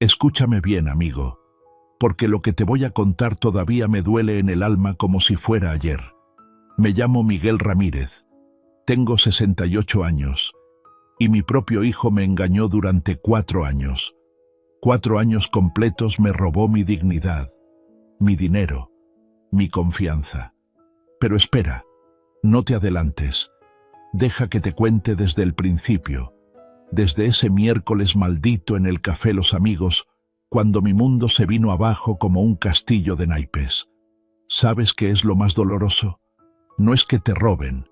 Escúchame bien, amigo, porque lo que te voy a contar todavía me duele en el alma como si fuera ayer. Me llamo Miguel Ramírez, tengo 68 años, y mi propio hijo me engañó durante 4 años. 4 años completos me robó mi dignidad, mi dinero, mi confianza. Pero espera, no te adelantes. Deja que te cuente desde el principio, desde ese miércoles maldito en el café Los Amigos, cuando mi mundo se vino abajo como un castillo de naipes. ¿Sabes qué es lo más doloroso? No es que te roben,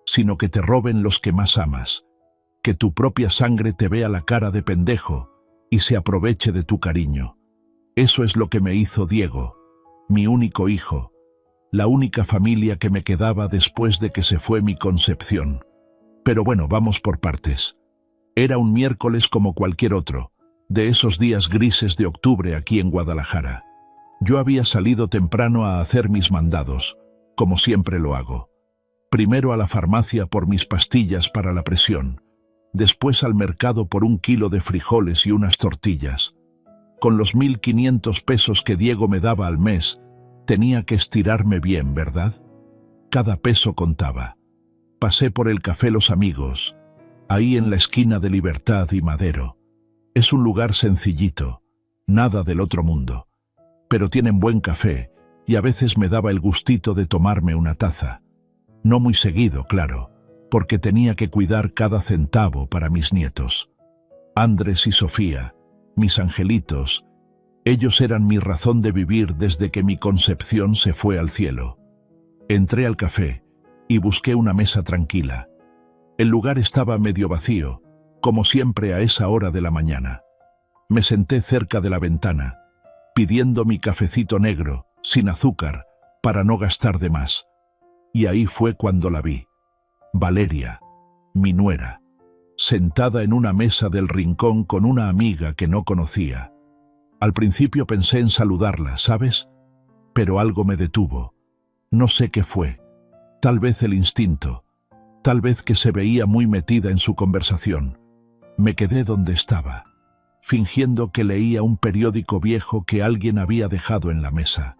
sino que te roben los que más amas, que tu propia sangre te vea la cara de pendejo y se aproveche de tu cariño. Eso es lo que me hizo Diego, mi único hijo, la única familia que me quedaba después de que se fue mi Concepción. Pero bueno, vamos por partes. Era un miércoles como cualquier otro, de esos días grises de octubre aquí en Guadalajara. Yo había salido temprano a hacer mis mandados, como siempre lo hago. Primero a la farmacia por mis pastillas para la presión, después al mercado por 1 kilo de frijoles y unas tortillas. Con los 1.500 pesos que Diego me daba al mes, tenía que estirarme bien, ¿verdad? Cada peso contaba. Pasé por el café Los Amigos, ahí en la esquina de Libertad y Madero. Es un lugar sencillito, nada del otro mundo, pero tienen buen café y a veces me daba el gustito de tomarme una taza. No muy seguido, claro, porque tenía que cuidar cada centavo para mis nietos. Andrés y Sofía, mis angelitos, ellos eran mi razón de vivir desde que mi Concepción se fue al cielo. Entré al café y busqué una mesa tranquila. El lugar estaba medio vacío, como siempre a esa hora de la mañana. Me senté cerca de la ventana, pidiendo mi cafecito negro, sin azúcar, para no gastar de más. Y ahí fue cuando la vi. Valeria, mi nuera, sentada en una mesa del rincón con una amiga que no conocía. Al principio pensé en saludarla, ¿sabes? Pero algo me detuvo. No sé qué fue. Tal vez el instinto, tal vez que se veía muy metida en su conversación. Me quedé donde estaba, fingiendo que leía un periódico viejo que alguien había dejado en la mesa.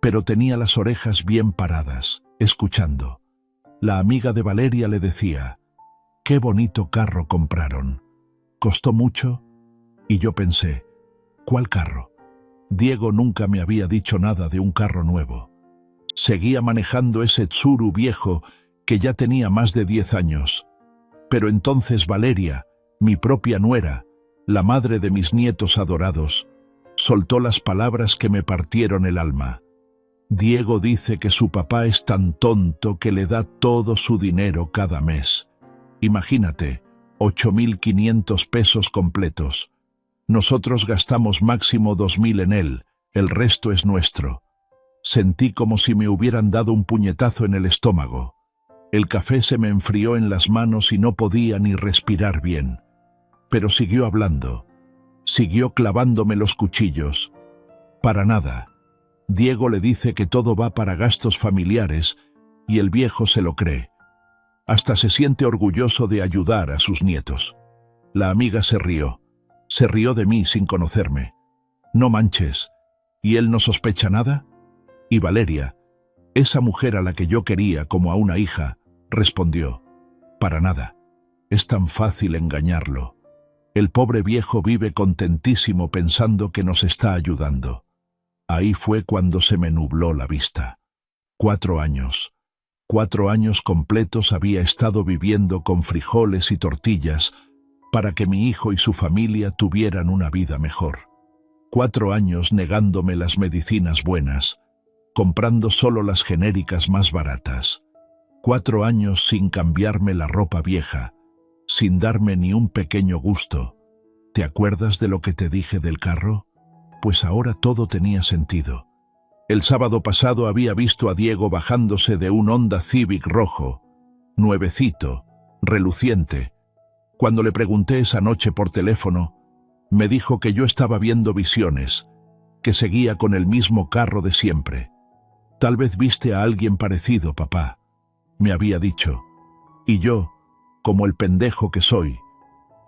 Pero tenía las orejas bien paradas, escuchando. La amiga de Valeria le decía: «Qué bonito carro compraron. ¿Costó mucho?» Y yo pensé: ¿cuál carro? Diego nunca me había dicho nada de un carro nuevo. Seguía manejando ese Tsuru viejo que ya tenía más de 10 años. Pero entonces Valeria, mi propia nuera, la madre de mis nietos adorados, soltó las palabras que me partieron el alma. Diego dice que su papá es tan tonto que le da todo su dinero cada mes. Imagínate, 8.500 pesos completos. Nosotros gastamos máximo 2.000 en él, el resto es nuestro. Sentí como si me hubieran dado un puñetazo en el estómago. El café se me enfrió en las manos y no podía ni respirar bien. Pero siguió hablando, siguió clavándome los cuchillos. Para nada. Diego le dice que todo va para gastos familiares y el viejo se lo cree. Hasta se siente orgulloso de ayudar a sus nietos. La amiga se rió de mí sin conocerme. No manches, ¿y él no sospecha nada? Y Valeria, esa mujer a la que yo quería como a una hija, respondió: para nada, es tan fácil engañarlo. El pobre viejo vive contentísimo pensando que nos está ayudando. Ahí fue cuando se me nubló la vista. 4 años. 4 años completos había estado viviendo con frijoles y tortillas para que mi hijo y su familia tuvieran una vida mejor. 4 años negándome las medicinas buenas, comprando solo las genéricas más baratas. 4 años sin cambiarme la ropa vieja, sin darme ni un pequeño gusto. ¿Te acuerdas de lo que te dije del carro? Pues ahora todo tenía sentido. El sábado pasado había visto a Diego bajándose de un Honda Civic rojo, nuevecito, reluciente. Cuando le pregunté esa noche por teléfono, me dijo que yo estaba viendo visiones, que seguía con el mismo carro de siempre. Tal vez viste a alguien parecido, papá, me había dicho. Y yo, como el pendejo que soy,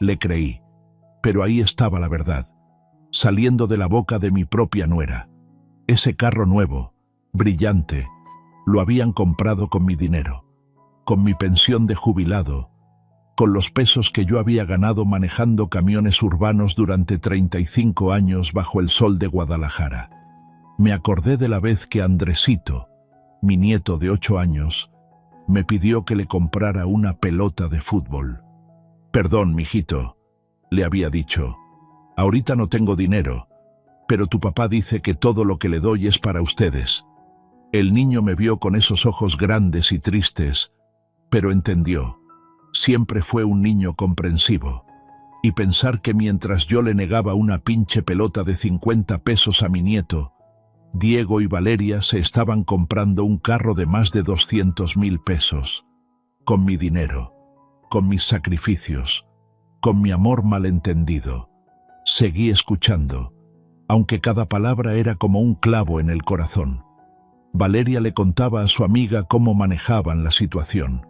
le creí. Pero ahí estaba la verdad. saliendo de la boca de mi propia nuera. Ese carro nuevo, brillante, lo habían comprado con mi dinero, con mi pensión de jubilado, con los pesos que yo había ganado manejando camiones urbanos durante 35 años bajo el sol de Guadalajara. Me acordé de la vez que Andresito, mi nieto de 8 años, me pidió que le comprara una pelota de fútbol. «Perdón, mijito», le había dicho, «ahorita no tengo dinero, pero tu papá dice que todo lo que le doy es para ustedes». El niño me vio con esos ojos grandes y tristes, pero entendió. Siempre fue un niño comprensivo. Y pensar que mientras yo le negaba una pinche pelota de 50 pesos a mi nieto, Diego y Valeria se estaban comprando un carro de más de 200,000 pesos. Con mi dinero, con mis sacrificios, con mi amor malentendido. Seguí escuchando, aunque cada palabra era como un clavo en el corazón. Valeria le contaba a su amiga cómo manejaban la situación.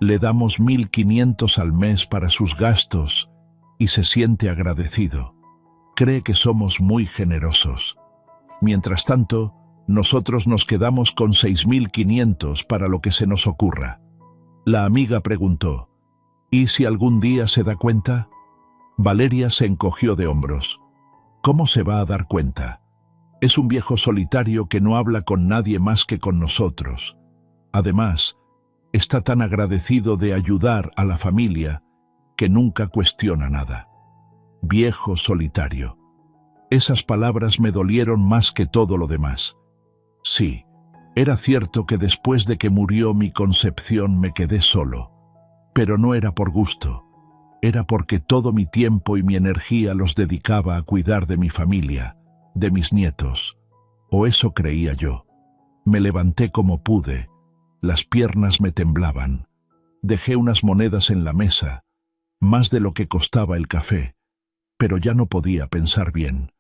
Le damos 1.500 al mes para sus gastos y se siente agradecido. Cree que somos muy generosos. Mientras tanto, nosotros nos quedamos con 6.500 para lo que se nos ocurra. La amiga preguntó, ¿y si algún día se da cuenta? Valeria se encogió de hombros. ¿Cómo se va a dar cuenta? Es un viejo solitario que no habla con nadie más que con nosotros. Además, está tan agradecido de ayudar a la familia que nunca cuestiona nada. Viejo solitario. Esas palabras me dolieron más que todo lo demás. Sí, era cierto que después de que murió mi Concepción me quedé solo, pero no era por gusto. Era porque todo mi tiempo y mi energía los dedicaba a cuidar de mi familia, de mis nietos. O eso creía yo. Me levanté como pude. Las piernas me temblaban. Dejé unas monedas en la mesa, más de lo que costaba el café, pero ya no podía pensar bien.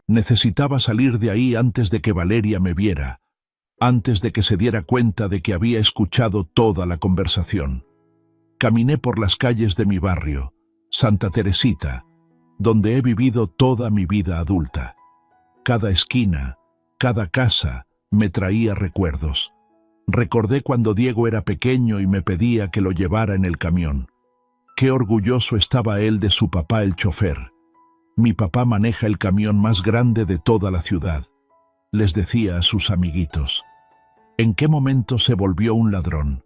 Necesitaba salir de ahí antes de que Valeria me viera, antes de que se diera cuenta de que había escuchado toda la conversación. Caminé por las calles de mi barrio, Santa Teresita, donde he vivido toda mi vida adulta. Cada esquina, cada casa, me traía recuerdos. Recordé cuando Diego era pequeño y me pedía que lo llevara en el camión. Qué orgulloso estaba él de su papá el chofer. Mi papá maneja el camión más grande de toda la ciudad, les decía a sus amiguitos. ¿En qué momento se volvió un ladrón?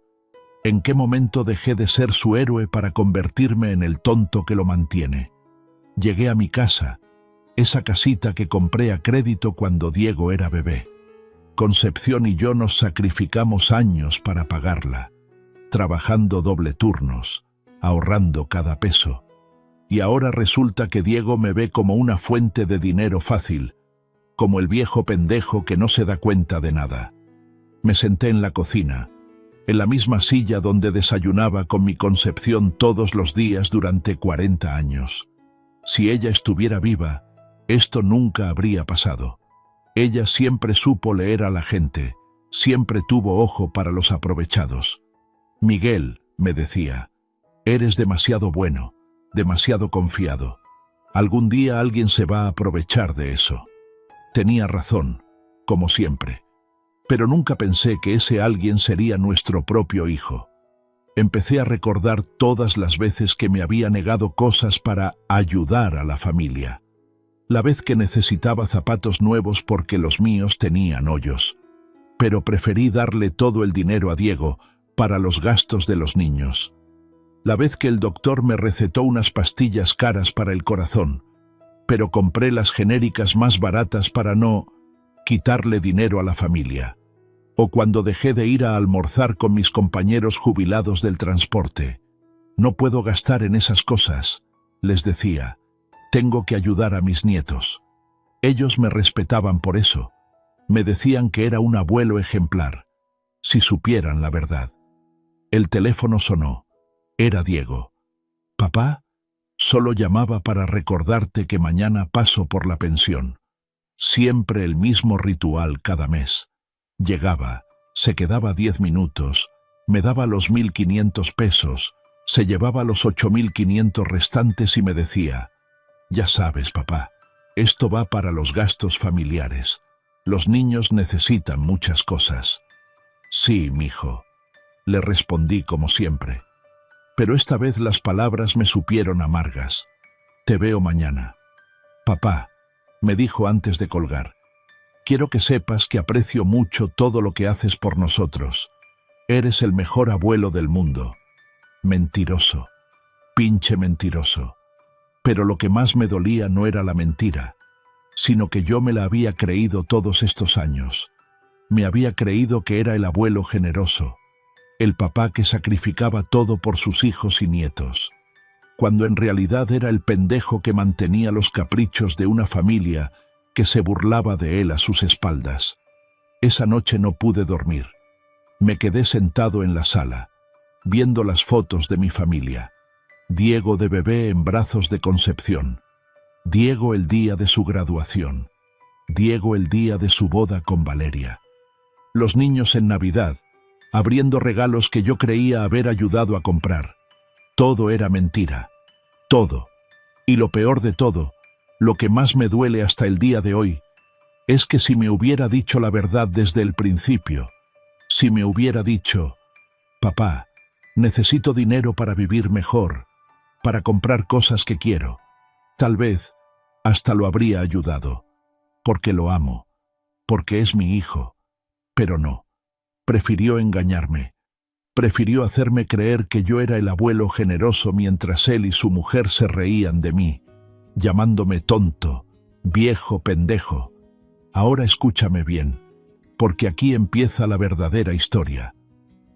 ¿En qué momento dejé de ser su héroe para convertirme en el tonto que lo mantiene? Llegué a mi casa, esa casita que compré a crédito cuando Diego era bebé. Concepción y yo nos sacrificamos años para pagarla, trabajando doble turnos, ahorrando cada peso. Y ahora resulta que Diego me ve como una fuente de dinero fácil, como el viejo pendejo que no se da cuenta de nada. Me senté en la cocina, en la misma silla donde desayunaba con mi Concepción todos los días durante 40 años. Si ella estuviera viva, esto nunca habría pasado. Ella siempre supo leer a la gente, siempre tuvo ojo para los aprovechados. Miguel, me decía, eres demasiado bueno, demasiado confiado. Algún día alguien se va a aprovechar de eso. Tenía razón, como siempre. Pero nunca pensé que ese alguien sería nuestro propio hijo. Empecé a recordar todas las veces que me había negado cosas para ayudar a la familia. La vez que necesitaba zapatos nuevos porque los míos tenían hoyos. Pero preferí darle todo el dinero a Diego para los gastos de los niños. La vez que el doctor me recetó unas pastillas caras para el corazón, pero compré las genéricas más baratas para no quitarle dinero a la familia. O cuando dejé de ir a almorzar con mis compañeros jubilados del transporte. No puedo gastar en esas cosas, les decía. Tengo que ayudar a mis nietos. Ellos me respetaban por eso. Me decían que era un abuelo ejemplar. Si supieran la verdad. El teléfono sonó. Era Diego. «Papá, solo llamaba para recordarte que mañana paso por la pensión. Siempre el mismo ritual cada mes. Llegaba, se quedaba 10 minutos, me daba los 1.500 pesos, se llevaba los 8.500 restantes y me decía, ya sabes, papá, Esto va para los gastos familiares. Los niños necesitan muchas cosas. Sí, mijo, le respondí como siempre. Pero esta vez las palabras me supieron amargas. Te veo mañana. Papá, me dijo antes de colgar, quiero que sepas que aprecio mucho todo lo que haces por nosotros. Eres el mejor abuelo del mundo. Mentiroso, pinche mentiroso. Pero lo que más me dolía no era la mentira, sino que yo me la había creído todos estos años. Me había creído que era el abuelo generoso, el papá que sacrificaba todo por sus hijos y nietos, cuando en realidad era el pendejo que mantenía los caprichos de una familia que se burlaba de él a sus espaldas. Esa noche no pude dormir. Me quedé sentado en la sala, viendo las fotos de mi familia. Diego de bebé en brazos de Concepción, Diego el día de su graduación, Diego el día de su boda con Valeria. Los niños en Navidad, abriendo regalos que yo creía haber ayudado a comprar. Todo era mentira, todo. Y lo peor de todo, lo que más me duele hasta el día de hoy, es que si me hubiera dicho la verdad desde el principio, si me hubiera dicho, papá, necesito dinero para vivir mejor, para comprar cosas que quiero, tal vez hasta lo habría ayudado, porque lo amo, porque es mi hijo, pero no. Prefirió engañarme. Prefirió hacerme creer que yo era el abuelo generoso mientras él y su mujer se reían de mí, llamándome tonto, viejo pendejo. Ahora escúchame bien, porque aquí empieza la verdadera historia.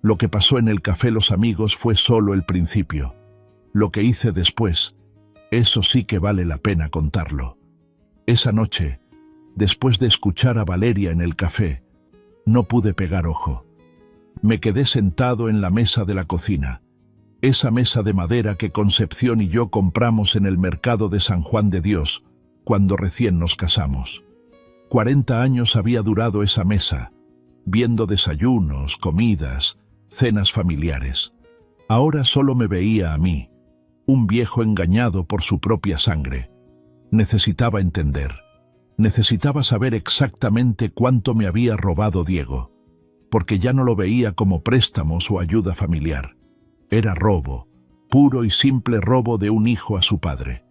Lo que pasó en el Café Los Amigos fue solo el principio. Lo que hice después, eso sí que vale la pena contarlo. Esa noche, después de escuchar a Valeria en el café, no pude pegar ojo. Me quedé sentado en la mesa de la cocina, esa mesa de madera que Concepción y yo compramos en el mercado de San Juan de Dios, cuando recién nos casamos. 40 años había durado esa mesa, viendo desayunos, comidas, cenas familiares. Ahora solo me veía a mí, un viejo engañado por su propia sangre. Necesitaba entender. Necesitaba saber exactamente cuánto me había robado Diego, porque ya no lo veía como préstamos o ayuda familiar. Era robo, puro y simple robo de un hijo a su padre.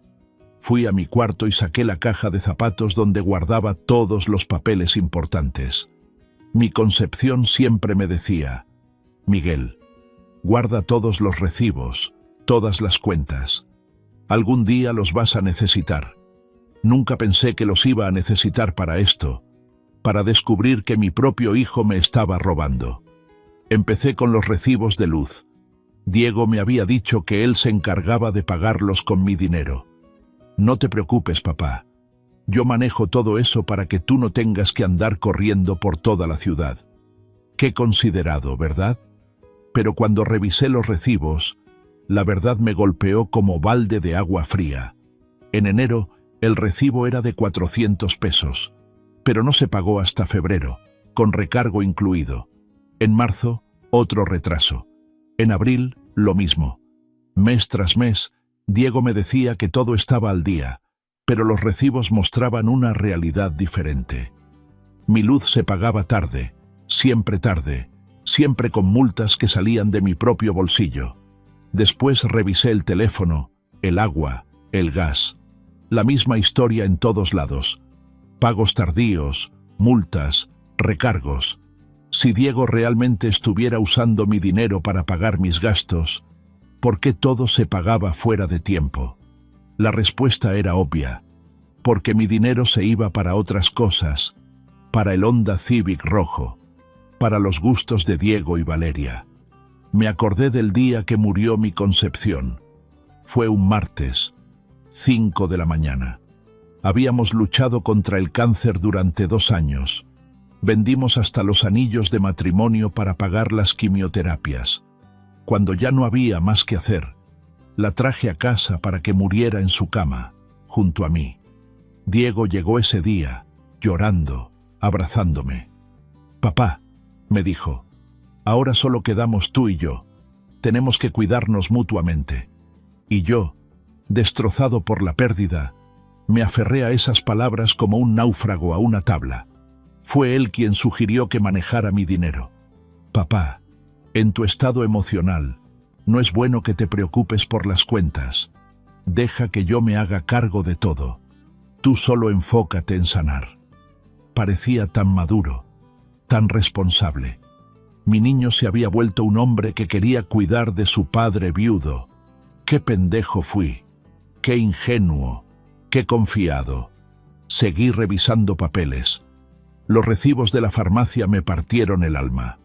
Fui a mi cuarto y saqué la caja de zapatos donde guardaba todos los papeles importantes. Mi Concepción siempre me decía, Miguel, guarda todos los recibos, todas las cuentas. Algún día los vas a necesitar. Nunca pensé que los iba a necesitar para esto, para descubrir que mi propio hijo me estaba robando. Empecé con los recibos de luz. Diego me había dicho que él se encargaba de pagarlos con mi dinero. No te preocupes, papá. Yo manejo todo eso para que tú no tengas que andar corriendo por toda la ciudad. Qué considerado, ¿verdad? Pero cuando revisé los recibos, la verdad me golpeó como balde de agua fría. En enero, el recibo era de 400 pesos, pero no se pagó hasta febrero, con recargo incluido. En marzo, otro retraso. En abril, lo mismo. Mes tras mes, Diego me decía que todo estaba al día, pero los recibos mostraban una realidad diferente. Mi luz se pagaba tarde, siempre con multas que salían de mi propio bolsillo. Después revisé el teléfono, el agua, el gas. La misma historia en todos lados. Pagos tardíos, multas, recargos. Si Diego realmente estuviera usando mi dinero para pagar mis gastos, ¿por qué todo se pagaba fuera de tiempo? La respuesta era obvia, porque mi dinero se iba para otras cosas, para el Honda Civic rojo, para los gustos de Diego y Valeria. Me acordé del día que murió mi Concepción. Fue un martes, 5 de la mañana. Habíamos luchado contra el cáncer durante 2 años. Vendimos hasta los anillos de matrimonio para pagar las quimioterapias. Cuando ya no había más que hacer, la traje a casa para que muriera en su cama, junto a mí. Diego llegó ese día, llorando, abrazándome. «Papá», me dijo, «ahora solo quedamos tú y yo. Tenemos que cuidarnos mutuamente». Y yo, destrozado por la pérdida, Me aferré a esas palabras como un náufrago a una tabla. Fue él quien sugirió que manejara mi dinero. Papá, en tu estado emocional, no es bueno que te preocupes por las cuentas. Deja que yo me haga cargo de todo. Tú solo enfócate en sanar. Parecía tan maduro, tan responsable. Mi niño se había vuelto un hombre que quería cuidar de su padre viudo. ¡Qué pendejo fui! ¡Qué ingenuo! ¡Qué confiado! Seguí revisando papeles. Los recibos de la farmacia me partieron el alma.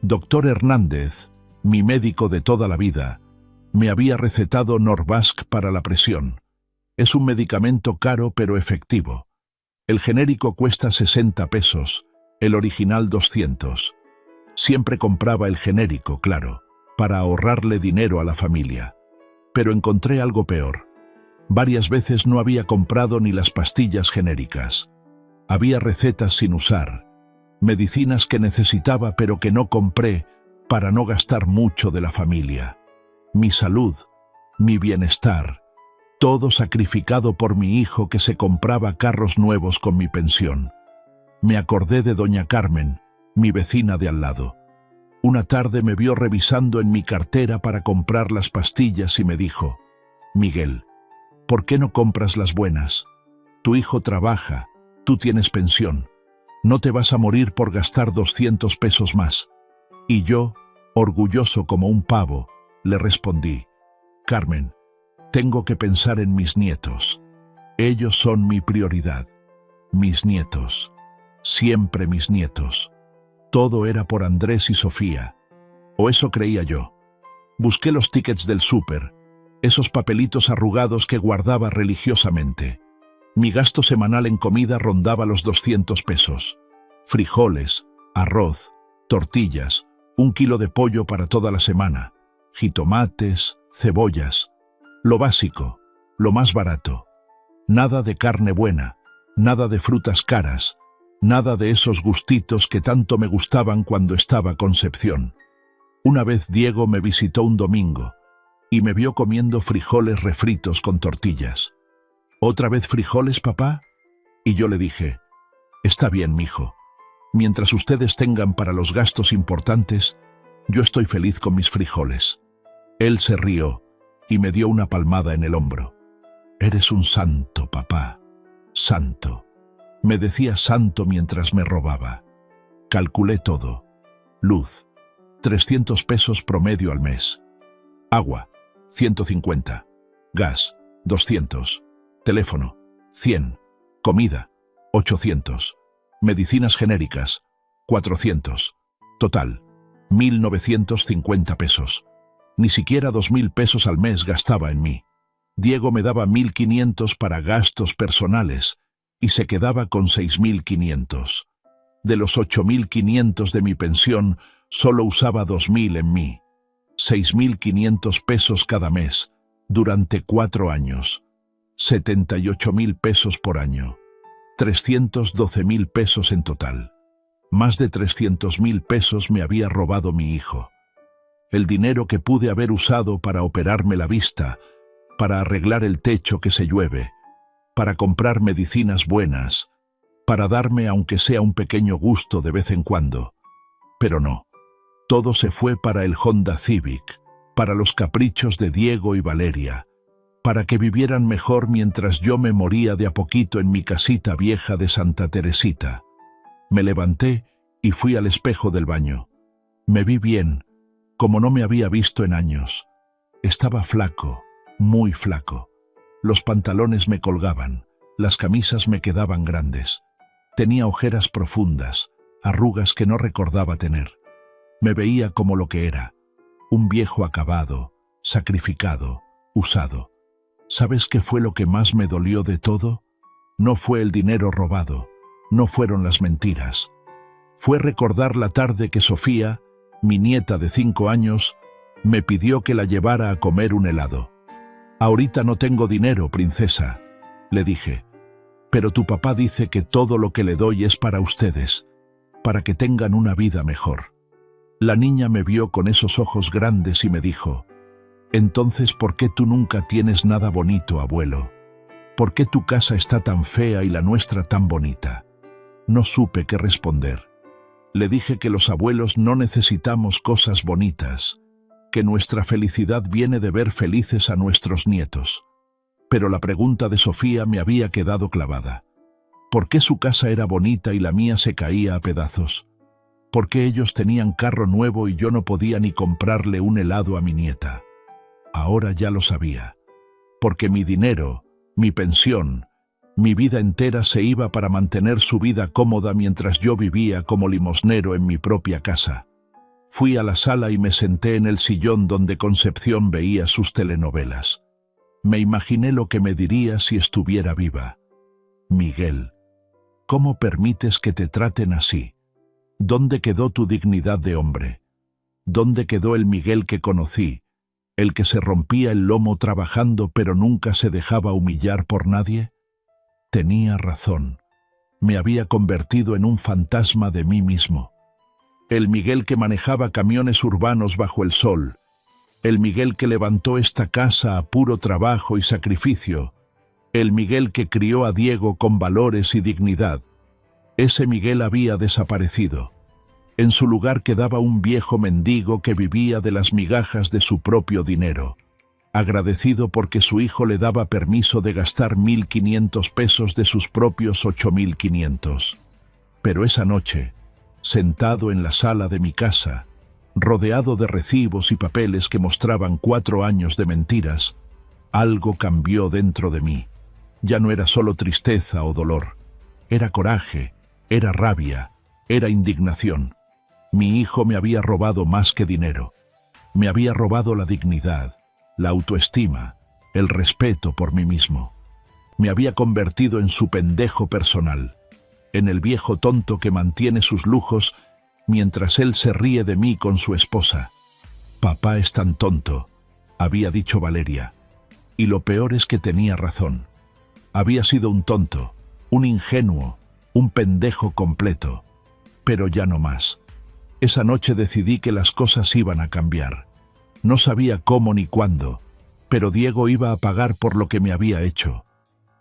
Doctor Hernández, mi médico de toda la vida, me había recetado Norvasc para la presión. Es un medicamento caro pero efectivo. El genérico cuesta 60 pesos, el original 200. Siempre compraba el genérico, claro, para ahorrarle dinero a la familia. Pero encontré algo peor. Varias veces no había comprado ni las pastillas genéricas. Había recetas sin usar, medicinas que necesitaba pero que no compré para no gastar mucho de la familia. Mi salud, mi bienestar, todo sacrificado por mi hijo que se compraba carros nuevos con mi pensión. Me acordé de doña Carmen, mi vecina de al lado. Una tarde me vio revisando en mi cartera para comprar las pastillas y me dijo: «Miguel, ¿por qué no compras las buenas? Tu hijo trabaja, tú tienes pensión. No te vas a morir por gastar 200 pesos más». Y yo, orgulloso como un pavo, le respondí: «Carmen, tengo que pensar en mis nietos. Ellos son mi prioridad. Mis nietos. Siempre mis nietos». Todo era por Andrés y Sofía. O eso creía yo. Busqué los tickets del súper, esos papelitos arrugados que guardaba religiosamente. Mi gasto semanal en comida rondaba los 200 pesos. Frijoles, arroz, tortillas, 1 kilo de pollo para toda la semana, jitomates, cebollas. Lo básico, lo más barato. Nada de carne buena, nada de frutas caras, nada de esos gustitos que tanto me gustaban cuando estaba Concepción. Una vez Diego me visitó un domingo y me vio comiendo frijoles refritos con tortillas. «¿Otra vez frijoles, papá?» Y yo le dije: «Está bien, mijo. Mientras ustedes tengan para los gastos importantes, yo estoy feliz con mis frijoles». Él se rió y me dio una palmada en el hombro. «Eres un santo, papá. Santo». Me decía santo mientras me robaba. Calculé todo. Luz, 300 pesos promedio al mes. Agua, 150. Gas, 200. Teléfono, 100. Comida, 800. Medicinas genéricas, 400. Total, 1.950 pesos. Ni siquiera 2.000 pesos al mes gastaba en mí. Diego me daba 1.500 para gastos personales y se quedaba con 6.500. De los 8.500 de mi pensión, solo usaba 2.000 en mí. 6.500 pesos cada mes, durante 4 años. 78.000 pesos por año. 312.000 pesos en total. Más de 300.000 pesos me había robado mi hijo. El dinero que pude haber usado para operarme la vista, para arreglar el techo que se llueve, para comprar medicinas buenas, para darme aunque sea un pequeño gusto de vez en cuando. Pero no, todo se fue para el Honda Civic, para los caprichos de Diego y Valeria, para que vivieran mejor mientras yo me moría de a poquito en mi casita vieja de Santa Teresita. Me levanté y fui al espejo del baño. Me vi bien, como no me había visto en años. Estaba flaco, muy flaco. Los pantalones me colgaban, las camisas me quedaban grandes. Tenía ojeras profundas, arrugas que no recordaba tener. Me veía como lo que era, un viejo acabado, sacrificado, usado. ¿Sabes qué fue lo que más me dolió de todo? No fue el dinero robado, no fueron las mentiras. Fue recordar la tarde que Sofía, mi nieta de 5 años, me pidió que la llevara a comer un helado. «Ahorita no tengo dinero, princesa», le dije, «pero tu papá dice que todo lo que le doy es para ustedes, para que tengan una vida mejor». La niña me vio con esos ojos grandes y me dijo: «Entonces, ¿por qué tú nunca tienes nada bonito, abuelo? ¿Por qué tu casa está tan fea y la nuestra tan bonita? No supe qué responder. Le dije que los abuelos no necesitamos cosas bonitas, que nuestra felicidad viene de ver felices a nuestros nietos. Pero la pregunta de Sofía me había quedado clavada. ¿Por qué su casa era bonita y la mía se caía a pedazos? ¿Por qué ellos tenían carro nuevo y yo no podía ni comprarle un helado a mi nieta? Ahora ya lo sabía. Porque mi dinero, mi pensión, mi vida entera se iba para mantener su vida cómoda mientras yo vivía como limosnero en mi propia casa. Fui a la sala y me senté en el sillón donde Concepción veía sus telenovelas. Me imaginé lo que me diría si estuviera viva. Miguel, ¿cómo permites que te traten así? ¿Dónde quedó tu dignidad de hombre? ¿Dónde quedó el Miguel que conocí, el que se rompía el lomo trabajando pero nunca se dejaba humillar por nadie? Tenía razón. Me había convertido en un fantasma de mí mismo. El Miguel que manejaba camiones urbanos bajo el sol, el Miguel que levantó esta casa a puro trabajo y sacrificio, el Miguel que crió a Diego con valores y dignidad. Ese Miguel había desaparecido. En su lugar quedaba un viejo mendigo que vivía de las migajas de su propio dinero, agradecido porque su hijo le daba permiso de gastar 1.500 pesos de sus propios 8.500. Pero esa noche, sentado en la sala de mi casa, rodeado de recibos y papeles que mostraban 4 años de mentiras, algo cambió dentro de mí. Ya no era solo tristeza o dolor, era coraje, era rabia, era indignación. Mi hijo me había robado más que dinero. Me había robado la dignidad, la autoestima, el respeto por mí mismo. Me había convertido en su pendejo personal, en el viejo tonto que mantiene sus lujos mientras él se ríe de mí con su esposa. Papá es tan tonto, había dicho Valeria. Y lo peor es que tenía razón. Había sido un tonto, un ingenuo, un pendejo completo. Pero ya no más. Esa noche decidí que las cosas iban a cambiar. No sabía cómo ni cuándo, pero Diego iba a pagar por lo que me había hecho.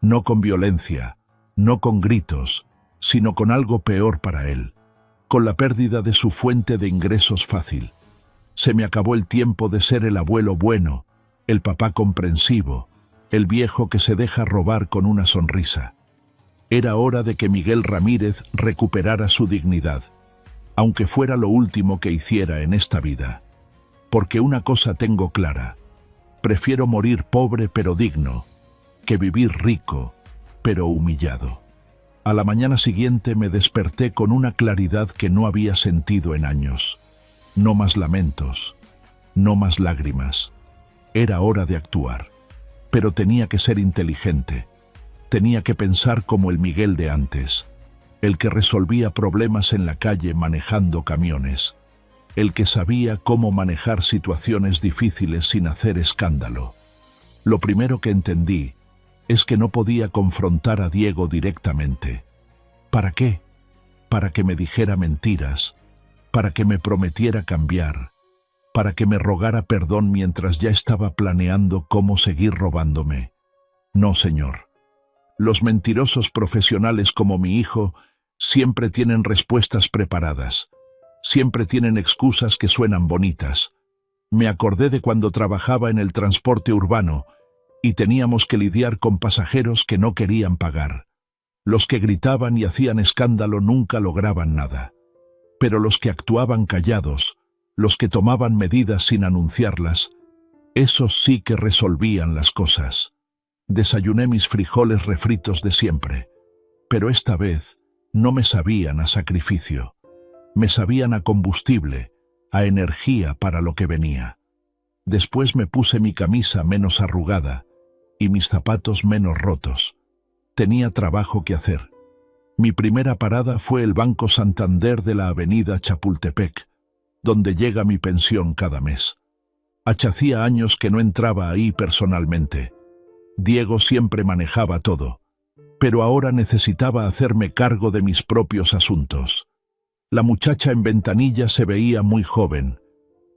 No con violencia, no con gritos, sino con algo peor para él, con la pérdida de su fuente de ingresos fácil. Se me acabó el tiempo de ser el abuelo bueno, el papá comprensivo, el viejo que se deja robar con una sonrisa. Era hora de que Miguel Ramírez recuperara su dignidad, aunque fuera lo último que hiciera en esta vida. Porque una cosa tengo clara: prefiero morir pobre pero digno, que vivir rico pero humillado. A la mañana siguiente me desperté con una claridad que no había sentido en años. No más lamentos, no más lágrimas. Era hora de actuar, pero tenía que ser inteligente. Tenía que pensar como el Miguel de antes, el que resolvía problemas en la calle manejando camiones, el que sabía cómo manejar situaciones difíciles sin hacer escándalo. Lo primero que entendí es que no podía confrontar a Diego directamente. ¿Para qué? Para que me dijera mentiras, para que me prometiera cambiar, para que me rogara perdón mientras ya estaba planeando cómo seguir robándome. No, señor. Los mentirosos profesionales como mi hijo siempre tienen respuestas preparadas, siempre tienen excusas que suenan bonitas. Me acordé de cuando trabajaba en el transporte urbano y teníamos que lidiar con pasajeros que no querían pagar. Los que gritaban y hacían escándalo nunca lograban nada. Pero los que actuaban callados, los que tomaban medidas sin anunciarlas, esos sí que resolvían las cosas. Desayuné mis frijoles refritos de siempre, pero esta vez no me sabían a sacrificio. Me sabían a combustible, a energía para lo que venía. Después me puse mi camisa menos arrugada y mis zapatos menos rotos. Tenía trabajo que hacer. Mi primera parada fue el Banco Santander de la avenida Chapultepec, donde llega mi pensión cada mes. Hacía años que no entraba ahí personalmente. Diego siempre manejaba todo, pero ahora necesitaba hacerme cargo de mis propios asuntos. La muchacha en ventanilla se veía muy joven,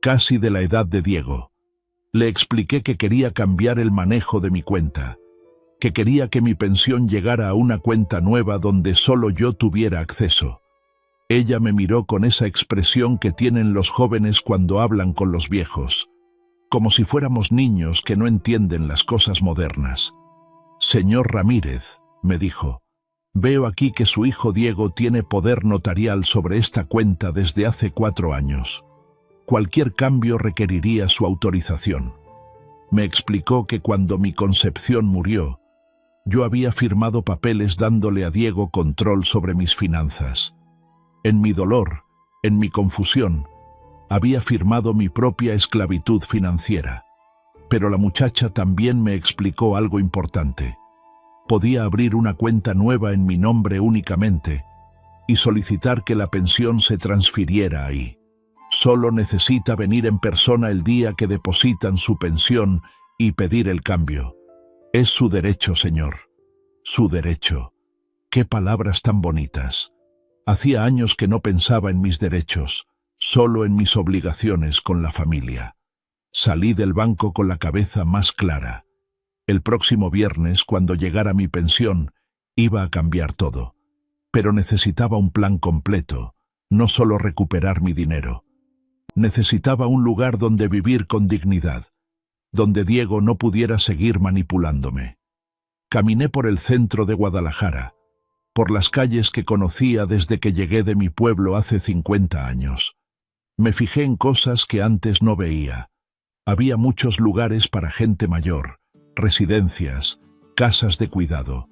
casi de la edad de Diego. Le expliqué que quería cambiar el manejo de mi cuenta, que quería que mi pensión llegara a una cuenta nueva donde solo yo tuviera acceso. Ella me miró con esa expresión que tienen los jóvenes cuando hablan con los viejos, como si fuéramos niños que no entienden las cosas modernas. «Señor Ramírez», me dijo, «veo aquí que su hijo Diego tiene poder notarial sobre esta cuenta desde hace 4 años. Cualquier cambio requeriría su autorización». Me explicó que cuando mi Concepción murió, yo había firmado papeles dándole a Diego control sobre mis finanzas. En mi dolor, en mi confusión, había firmado mi propia esclavitud financiera. Pero la muchacha también me explicó algo importante. Podía abrir una cuenta nueva en mi nombre únicamente y solicitar que la pensión se transfiriera ahí. Solo necesita venir en persona el día que depositan su pensión y pedir el cambio. Es su derecho, señor. Su derecho. ¡Qué palabras tan bonitas! Hacía años que no pensaba en mis derechos, solo en mis obligaciones con la familia. Salí del banco con la cabeza más clara. El próximo viernes, cuando llegara mi pensión, iba a cambiar todo. Pero necesitaba un plan completo, no solo recuperar mi dinero. Necesitaba un lugar donde vivir con dignidad, donde Diego no pudiera seguir manipulándome. Caminé por el centro de Guadalajara, por las calles que conocía desde que llegué de mi pueblo hace 50 años. Me fijé en cosas que antes no veía. Había muchos lugares para gente mayor, residencias, casas de cuidado.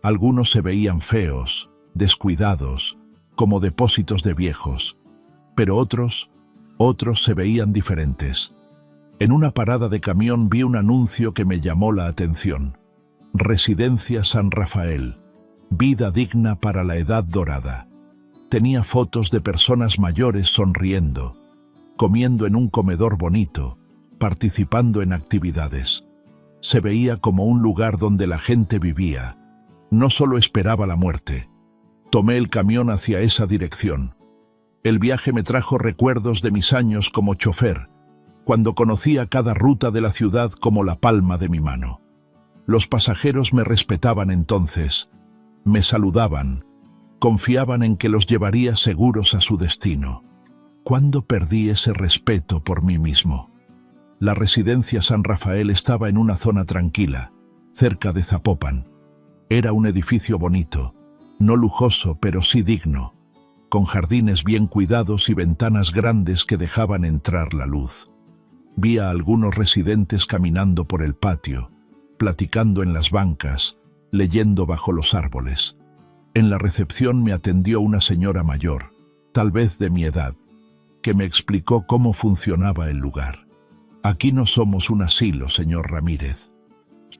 Algunos se veían feos, descuidados, como depósitos de viejos, pero otros se veían diferentes. En una parada de camión vi un anuncio que me llamó la atención. Residencia San Rafael, vida digna para la edad dorada. Tenía fotos de personas mayores sonriendo, comiendo en un comedor bonito, participando en actividades. Se veía como un lugar donde la gente vivía, no solo esperaba la muerte. Tomé el camión hacia esa dirección. El viaje me trajo recuerdos de mis años como chofer, cuando conocía cada ruta de la ciudad como la palma de mi mano. Los pasajeros me respetaban entonces, me saludaban, confiaban en que los llevaría seguros a su destino. ¿Cuándo perdí ese respeto por mí mismo? La residencia San Rafael estaba en una zona tranquila, cerca de Zapopan. Era un edificio bonito, no lujoso pero sí digno, con jardines bien cuidados y ventanas grandes que dejaban entrar la luz. Vi a algunos residentes caminando por el patio, platicando en las bancas, leyendo bajo los árboles. En la recepción me atendió una señora mayor, tal vez de mi edad, que me explicó cómo funcionaba el lugar. Aquí no somos un asilo, señor Ramírez.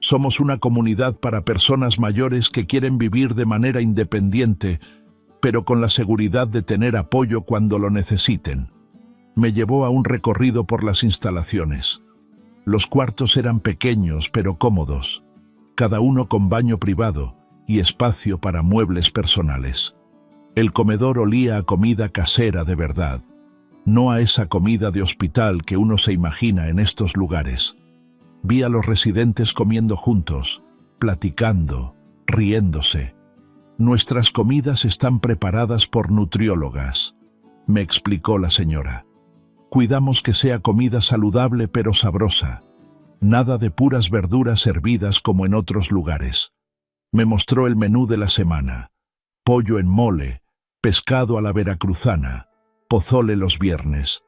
Somos una comunidad para personas mayores que quieren vivir de manera independiente, pero con la seguridad de tener apoyo cuando lo necesiten. Me llevó a un recorrido por las instalaciones. Los cuartos eran pequeños pero cómodos, cada uno con baño privado y espacio para muebles personales. El comedor olía a comida casera de verdad, no a esa comida de hospital que uno se imagina en estos lugares. Vi a los residentes comiendo juntos, platicando, riéndose. Nuestras comidas están preparadas por nutriólogas, me explicó la señora. Cuidamos que sea comida saludable pero sabrosa. Nada de puras verduras hervidas como en otros lugares. Me mostró el menú de la semana. Pollo en mole, pescado a la veracruzana, pozole los viernes.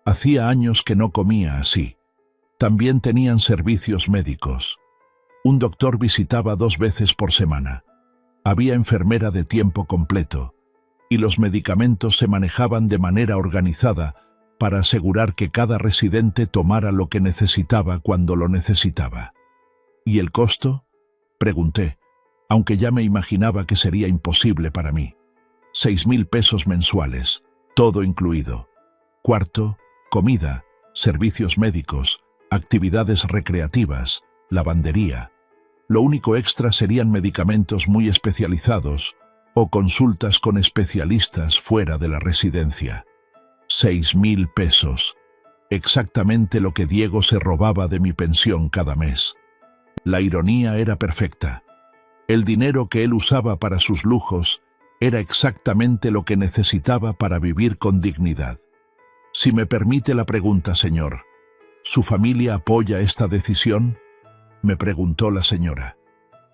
Hacía años que no comía así. También tenían servicios médicos. Un doctor visitaba 2 veces por semana. Había enfermera de tiempo completo, y los medicamentos se manejaban de manera organizada para asegurar que cada residente tomara lo que necesitaba cuando lo necesitaba. ¿Y el costo?, pregunté, aunque ya me imaginaba que sería imposible para mí. 6.000 pesos mensuales, todo incluido. Cuarto, comida, servicios médicos, actividades recreativas, lavandería. Lo único extra serían medicamentos muy especializados o consultas con especialistas fuera de la residencia. 6.000 pesos, exactamente lo que Diego se robaba de mi pensión cada mes. La ironía era perfecta. El dinero que él usaba para sus lujos era exactamente lo que necesitaba para vivir con dignidad. Si me permite la pregunta, señor, ¿su familia apoya esta decisión?, me preguntó la señora.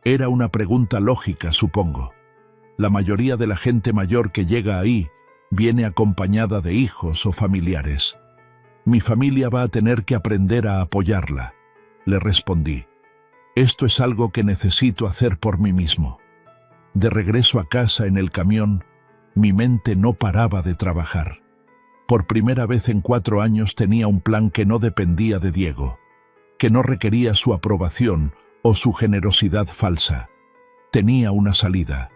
Era una pregunta lógica, supongo. La mayoría de la gente mayor que llega ahí viene acompañada de hijos o familiares. Mi familia va a tener que aprender a apoyarla, le respondí. Esto es algo que necesito hacer por mí mismo. De regreso a casa en el camión, mi mente no paraba de trabajar. Por primera vez en 4 años tenía un plan que no dependía de Diego, que no requería su aprobación o su generosidad falsa. Tenía una salida,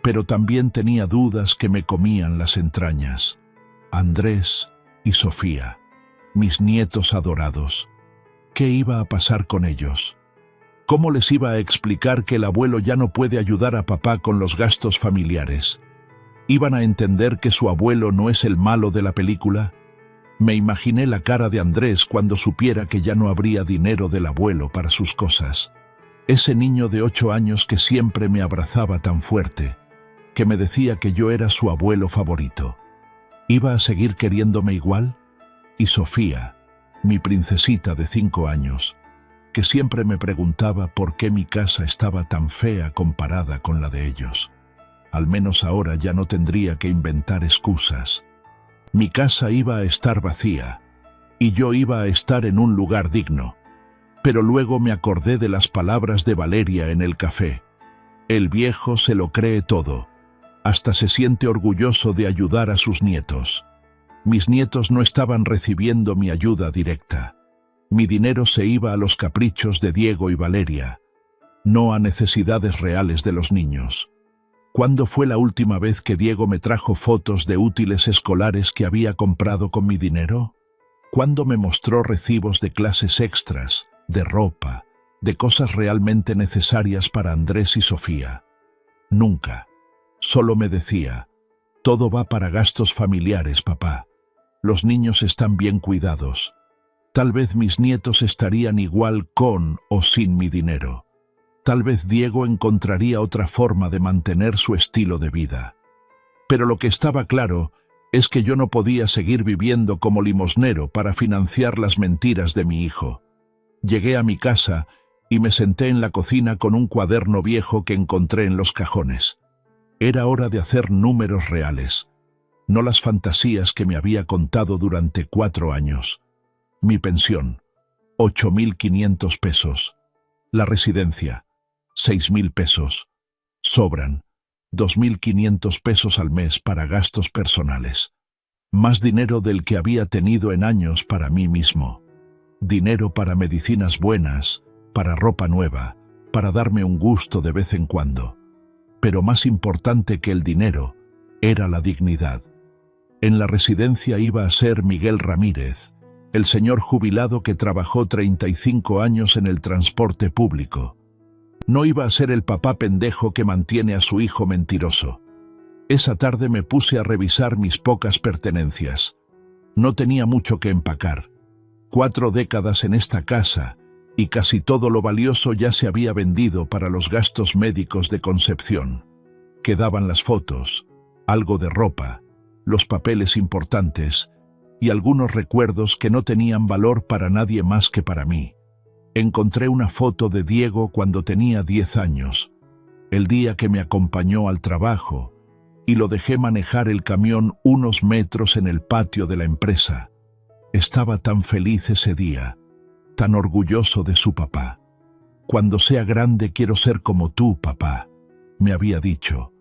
pero también tenía dudas que me comían las entrañas. Andrés y Sofía, mis nietos adorados. ¿Qué iba a pasar con ellos? ¿Cómo les iba a explicar que el abuelo ya no puede ayudar a papá con los gastos familiares? ¿Iban a entender que su abuelo no es el malo de la película? Me imaginé la cara de Andrés cuando supiera que ya no habría dinero del abuelo para sus cosas. Ese niño de 8 años que siempre me abrazaba tan fuerte, que me decía que yo era su abuelo favorito. ¿Iba a seguir queriéndome igual? Y Sofía, mi princesita de 5 años, que siempre me preguntaba por qué mi casa estaba tan fea comparada con la de ellos. Al menos ahora ya no tendría que inventar excusas. Mi casa iba a estar vacía, y yo iba a estar en un lugar digno. Pero luego me acordé de las palabras de Valeria en el café. El viejo se lo cree todo. Hasta se siente orgulloso de ayudar a sus nietos. Mis nietos no estaban recibiendo mi ayuda directa. Mi dinero se iba a los caprichos de Diego y Valeria, no a necesidades reales de los niños. ¿Cuándo fue la última vez que Diego me trajo fotos de útiles escolares que había comprado con mi dinero? ¿Cuándo me mostró recibos de clases extras, de ropa, de cosas realmente necesarias para Andrés y Sofía? Nunca. Solo me decía, todo va para gastos familiares, papá. Los niños están bien cuidados. Tal vez mis nietos estarían igual con o sin mi dinero. Tal vez Diego encontraría otra forma de mantener su estilo de vida. Pero lo que estaba claro es que yo no podía seguir viviendo como limosnero para financiar las mentiras de mi hijo. Llegué a mi casa y me senté en la cocina con un cuaderno viejo que encontré en los cajones. Era hora de hacer números reales, no las fantasías que me había contado durante 4 años. Mi pensión, 8.500 pesos. La residencia, 6.000 pesos. Sobran 2.500 pesos al mes para gastos personales. Más dinero del que había tenido en años para mí mismo. Dinero para medicinas buenas, para ropa nueva, para darme un gusto de vez en cuando. Pero más importante que el dinero era la dignidad. En la residencia iba a ser Miguel Ramírez, el señor jubilado que trabajó 35 años en el transporte público. No iba a ser el papá pendejo que mantiene a su hijo mentiroso. Esa tarde me puse a revisar mis pocas pertenencias. No tenía mucho que empacar. 4 décadas en esta casa y casi todo lo valioso ya se había vendido para los gastos médicos de Concepción. Quedaban las fotos, algo de ropa, los papeles importantes y algunos recuerdos que no tenían valor para nadie más que para mí. Encontré una foto de Diego cuando tenía 10 años, el día que me acompañó al trabajo, y lo dejé manejar el camión unos metros en el patio de la empresa. Estaba tan feliz ese día, tan orgulloso de su papá. Cuando sea grande quiero ser como tú, papá, me había dicho.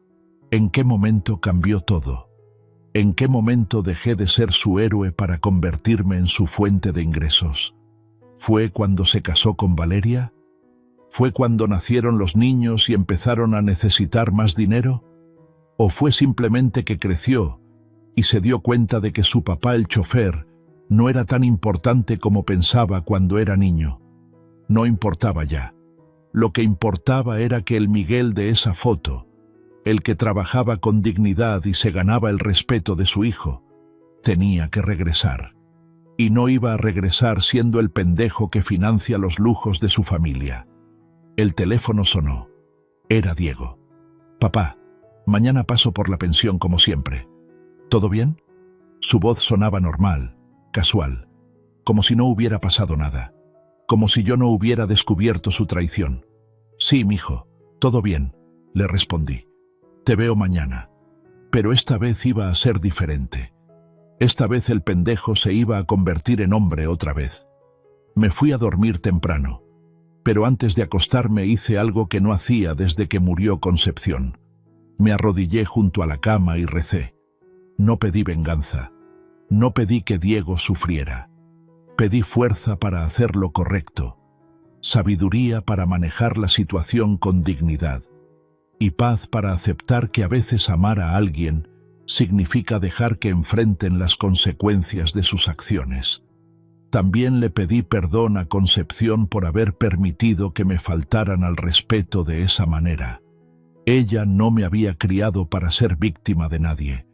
¿En qué momento cambió todo? ¿En qué momento dejé de ser su héroe para convertirme en su fuente de ingresos? ¿Fue cuando se casó con Valeria? ¿Fue cuando nacieron los niños y empezaron a necesitar más dinero? ¿O fue simplemente que creció y se dio cuenta de que su papá, el chofer, no era tan importante como pensaba cuando era niño? No importaba ya. Lo que importaba era que el Miguel de esa foto, el que trabajaba con dignidad y se ganaba el respeto de su hijo, tenía que regresar. Y no iba a regresar siendo el pendejo que financia los lujos de su familia. El teléfono sonó. Era Diego. «Papá, mañana paso por la pensión como siempre. ¿Todo bien?» Su voz sonaba normal, casual, como si no hubiera pasado nada, como si yo no hubiera descubierto su traición. «Sí, mijo, todo bien», le respondí. «Te veo mañana». Pero esta vez iba a ser diferente. Esta vez el pendejo se iba a convertir en hombre otra vez. Me fui a dormir temprano, pero antes de acostarme hice algo que no hacía desde que murió Concepción. Me arrodillé junto a la cama y recé. No pedí venganza, no pedí que Diego sufriera. Pedí fuerza para hacer lo correcto, sabiduría para manejar la situación con dignidad y paz para aceptar que a veces amar a alguien significa dejar que enfrenten las consecuencias de sus acciones. También le pedí perdón a Concepción por haber permitido que me faltaran al respeto de esa manera. Ella no me había criado para ser víctima de nadie,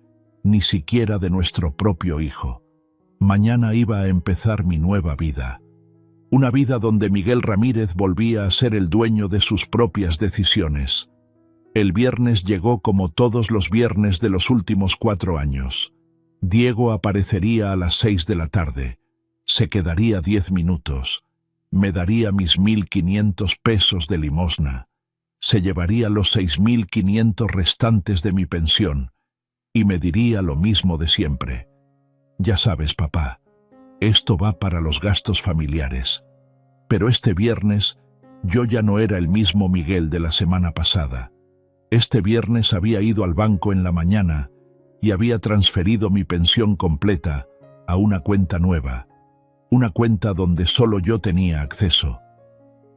ni siquiera de nuestro propio hijo. Mañana iba a empezar mi nueva vida. Una vida donde Miguel Ramírez volvía a ser el dueño de sus propias decisiones. El viernes llegó como todos los viernes de los últimos 4 años. Diego aparecería a las 6 de la tarde. Se quedaría 10 minutos. Me daría mis 1.500 pesos de limosna. Se llevaría los 6.500 restantes de mi pensión y me diría lo mismo de siempre. «Ya sabes, papá, esto va para los gastos familiares». Pero este viernes yo ya no era el mismo Miguel de la semana pasada. Este viernes había ido al banco en la mañana y había transferido mi pensión completa a una cuenta nueva, una cuenta donde solo yo tenía acceso.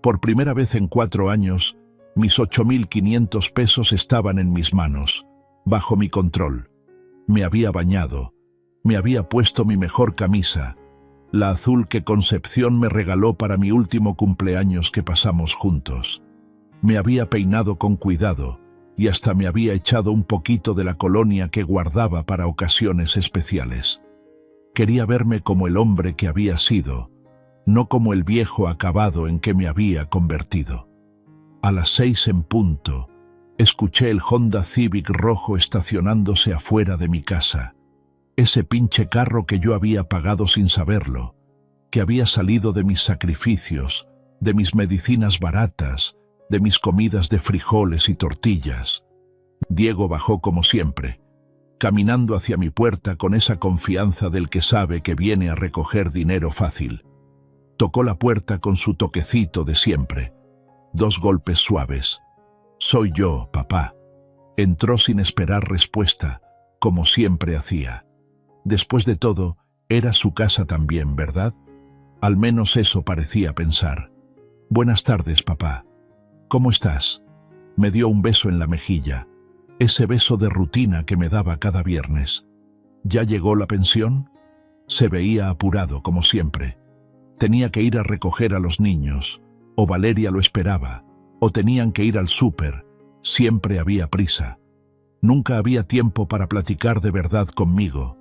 Por primera vez en 4 años, mis 8.500 pesos estaban en mis manos, bajo mi control. Me había bañado, me había puesto mi mejor camisa, la azul que Concepción me regaló para mi último cumpleaños que pasamos juntos. Me había peinado con cuidado y hasta me había echado un poquito de la colonia que guardaba para ocasiones especiales. Quería verme como el hombre que había sido, no como el viejo acabado en que me había convertido. A las 6 en punto, escuché el Honda Civic rojo estacionándose afuera de mi casa. Ese pinche carro que yo había pagado sin saberlo, que había salido de mis sacrificios, de mis medicinas baratas, de mis comidas de frijoles y tortillas. Diego bajó como siempre, caminando hacia mi puerta con esa confianza del que sabe que viene a recoger dinero fácil. Tocó la puerta con su toquecito de siempre. 2 golpes suaves. «Soy yo, papá». Entró sin esperar respuesta, como siempre hacía. Después de todo, era su casa también, ¿verdad? Al menos eso parecía pensar. «Buenas tardes, papá. ¿Cómo estás?» Me dio un beso en la mejilla, ese beso de rutina que me daba cada viernes. ¿Ya llegó la pensión? Se veía apurado, como siempre. Tenía que ir a recoger a los niños, o Valeria lo esperaba, o tenían que ir al súper. Siempre había prisa. Nunca había tiempo para platicar de verdad conmigo.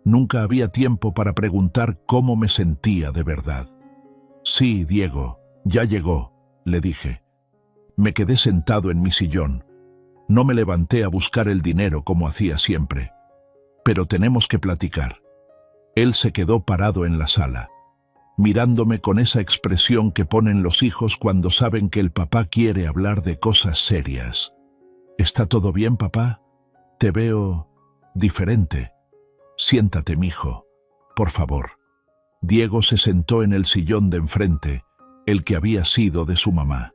Nunca había tiempo para preguntar cómo me sentía de verdad. «Sí, Diego, ya llegó», le dije. Me quedé sentado en mi sillón. No me levanté a buscar el dinero como hacía siempre. «Pero tenemos que platicar». Él se quedó parado en la sala, mirándome con esa expresión que ponen los hijos cuando saben que el papá quiere hablar de cosas serias. «¿Está todo bien, papá? Te veo diferente». «Siéntate, mijo, por favor». Diego se sentó en el sillón de enfrente, el que había sido de su mamá.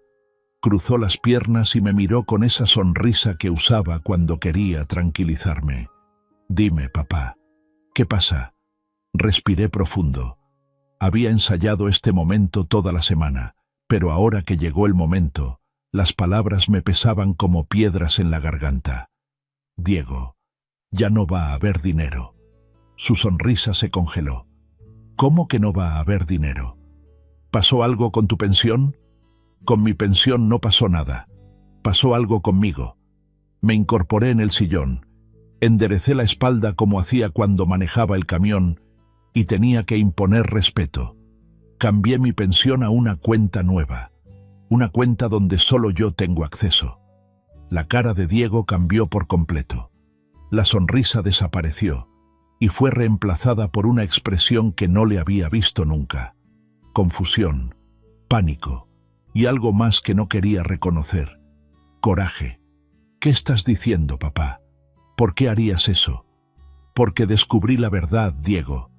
Cruzó las piernas y me miró con esa sonrisa que usaba cuando quería tranquilizarme. «Dime, papá, ¿qué pasa?» Respiré profundo. Había ensayado este momento toda la semana, pero ahora que llegó el momento, las palabras me pesaban como piedras en la garganta. «Diego, ya no va a haber dinero». Su sonrisa se congeló. «¿Cómo que no va a haber dinero? ¿Pasó algo con tu pensión?» «Con mi pensión no pasó nada. Pasó algo conmigo». Me incorporé en el sillón, enderecé la espalda como hacía cuando manejaba el camión y tenía que imponer respeto. Cambié mi pensión a una cuenta nueva. una cuenta donde solo yo tengo acceso. La cara de Diego cambió por completo. La sonrisa desapareció y fue reemplazada por una expresión que no le había visto nunca. Confusión, pánico y algo más que no quería reconocer. Coraje. ¿Qué estás diciendo, papá? ¿Por qué harías eso? Porque descubrí la verdad, Diego.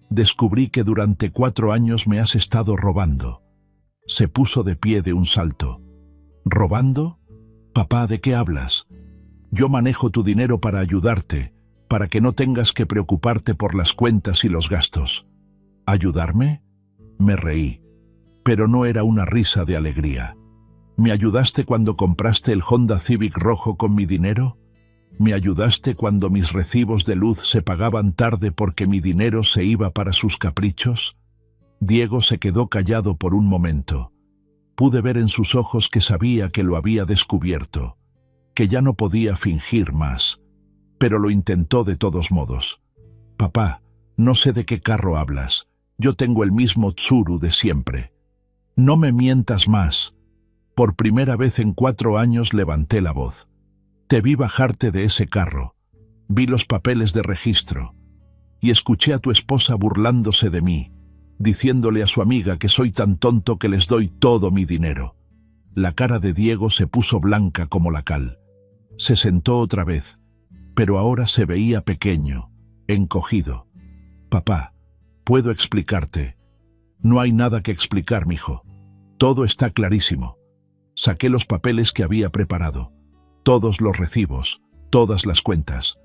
Descubrí que durante 4 años me has estado robando. Se puso de pie de un salto. ¿Robando? Papá, ¿de qué hablas? Yo manejo tu dinero para ayudarte, para que no tengas que preocuparte por las cuentas y los gastos. ¿Ayudarme? Me reí, pero no era una risa de alegría. ¿Me ayudaste cuando compraste el Honda Civic rojo con mi dinero? ¿Me ayudaste cuando mis recibos de luz se pagaban tarde porque mi dinero se iba para sus caprichos? Diego se quedó callado por un momento. Pude ver en sus ojos que sabía que lo había descubierto, que ya no podía fingir más, pero lo intentó de todos modos. Papá, no sé de qué carro hablas. Yo tengo el mismo Tsuru de siempre. No me mientas más. Por primera vez en 4 años levanté la voz. Te vi bajarte de ese carro. Vi los papeles de registro. Y escuché a tu esposa burlándose de mí, diciéndole a su amiga que soy tan tonto que les doy todo mi dinero. La cara de Diego se puso blanca como la cal. Se sentó otra vez, pero ahora se veía pequeño, encogido. Papá, puedo explicarte. No hay nada que explicar, mijo. Todo está clarísimo. Saqué los papeles que había preparado, todos los recibos, todas las cuentas.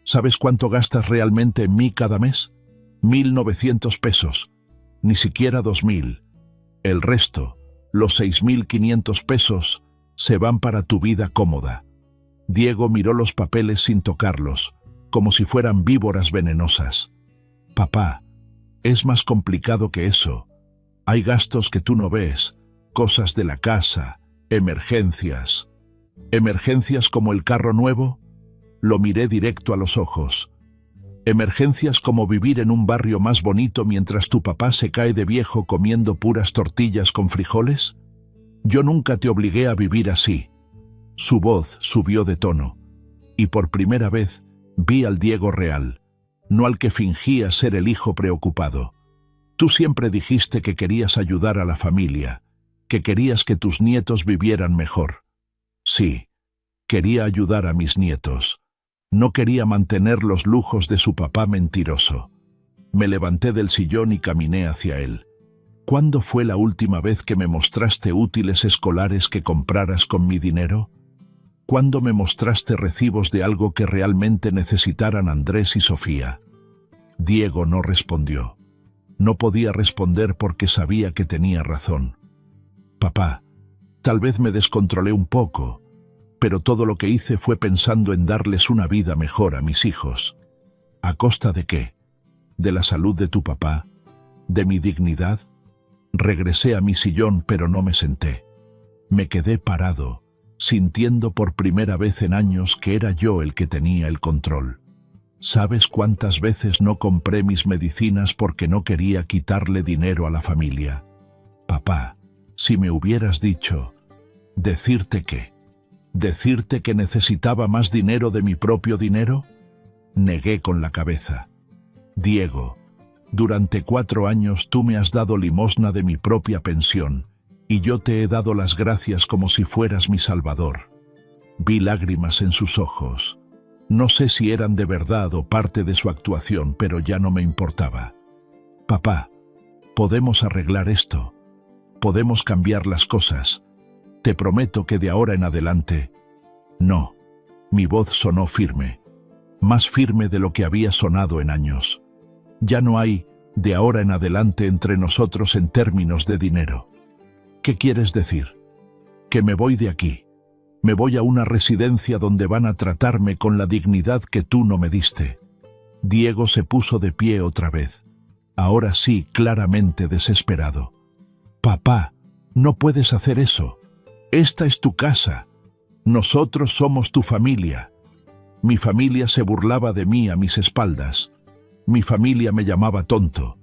¿Sabes cuánto gastas realmente en mí cada mes? 1.900 pesos. Ni siquiera 2.000. El resto, los 6.500 pesos, se van para tu vida cómoda. Diego miró los papeles sin tocarlos, como si fueran víboras venenosas. Papá, es más complicado que eso. Hay gastos que tú no ves, cosas de la casa, emergencias. ¿Emergencias como el carro nuevo? Lo miré directo a los ojos. ¿Emergencias como vivir en un barrio más bonito mientras tu papá se cae de viejo comiendo puras tortillas con frijoles? Yo nunca te obligué a vivir así. Su voz subió de tono, y por primera vez vi al Diego real, no al que fingía ser el hijo preocupado. Tú siempre dijiste que querías ayudar a la familia, que querías que tus nietos vivieran mejor. Sí, quería ayudar a mis nietos. No quería mantener los lujos de su papá mentiroso. Me levanté del sillón y caminé hacia él. ¿Cuándo fue la última vez que me mostraste útiles escolares que compraras con mi dinero? ¿Cuándo me mostraste recibos de algo que realmente necesitaran Andrés y Sofía? Diego no respondió. No podía responder porque sabía que tenía razón. Papá, tal vez me descontrolé un poco, pero todo lo que hice fue pensando en darles una vida mejor a mis hijos. ¿A costa de qué? ¿De la salud de tu papá? ¿De mi dignidad? Regresé a mi sillón, pero no me senté. Me quedé parado, sintiendo por primera vez en años que era yo el que tenía el control. ¿Sabes cuántas veces no compré mis medicinas porque no quería quitarle dinero a la familia? Papá, si me hubieras dicho, ¿decirte que necesitaba más dinero de mi propio dinero? Negué con la cabeza. Diego, durante 4 años tú me has dado limosna de mi propia pensión, y yo te he dado las gracias como si fueras mi salvador. Vi lágrimas en sus ojos. No sé si eran de verdad o parte de su actuación, pero ya no me importaba. Papá, podemos arreglar esto. Podemos cambiar las cosas. Te prometo que de ahora en adelante... No. Mi voz sonó firme. Más firme de lo que había sonado en años. Ya no hay de ahora en adelante entre nosotros en términos de dinero. ¿Qué quieres decir? Que me voy de aquí. Me voy a una residencia donde van a tratarme con la dignidad que tú no me diste. Diego se puso de pie otra vez. Ahora sí, claramente desesperado. Papá, no puedes hacer eso. Esta es tu casa. Nosotros somos tu familia. Mi familia se burlaba de mí a mis espaldas. Mi familia me llamaba tonto.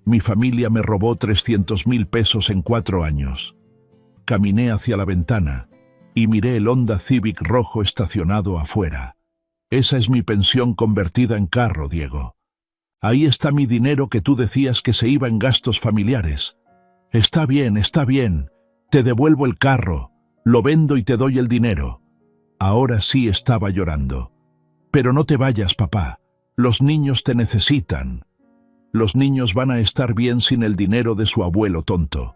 Mi familia me robó 300.000 pesos en 4 años. Caminé hacia la ventana y miré el Honda Civic rojo estacionado afuera. Esa es mi pensión convertida en carro, Diego. Ahí está mi dinero que tú decías que se iba en gastos familiares. Está bien, te devuelvo el carro, lo vendo y te doy el dinero. Ahora sí estaba llorando. Pero no te vayas, papá, los niños te necesitan. Los niños van a estar bien sin el dinero de su abuelo tonto.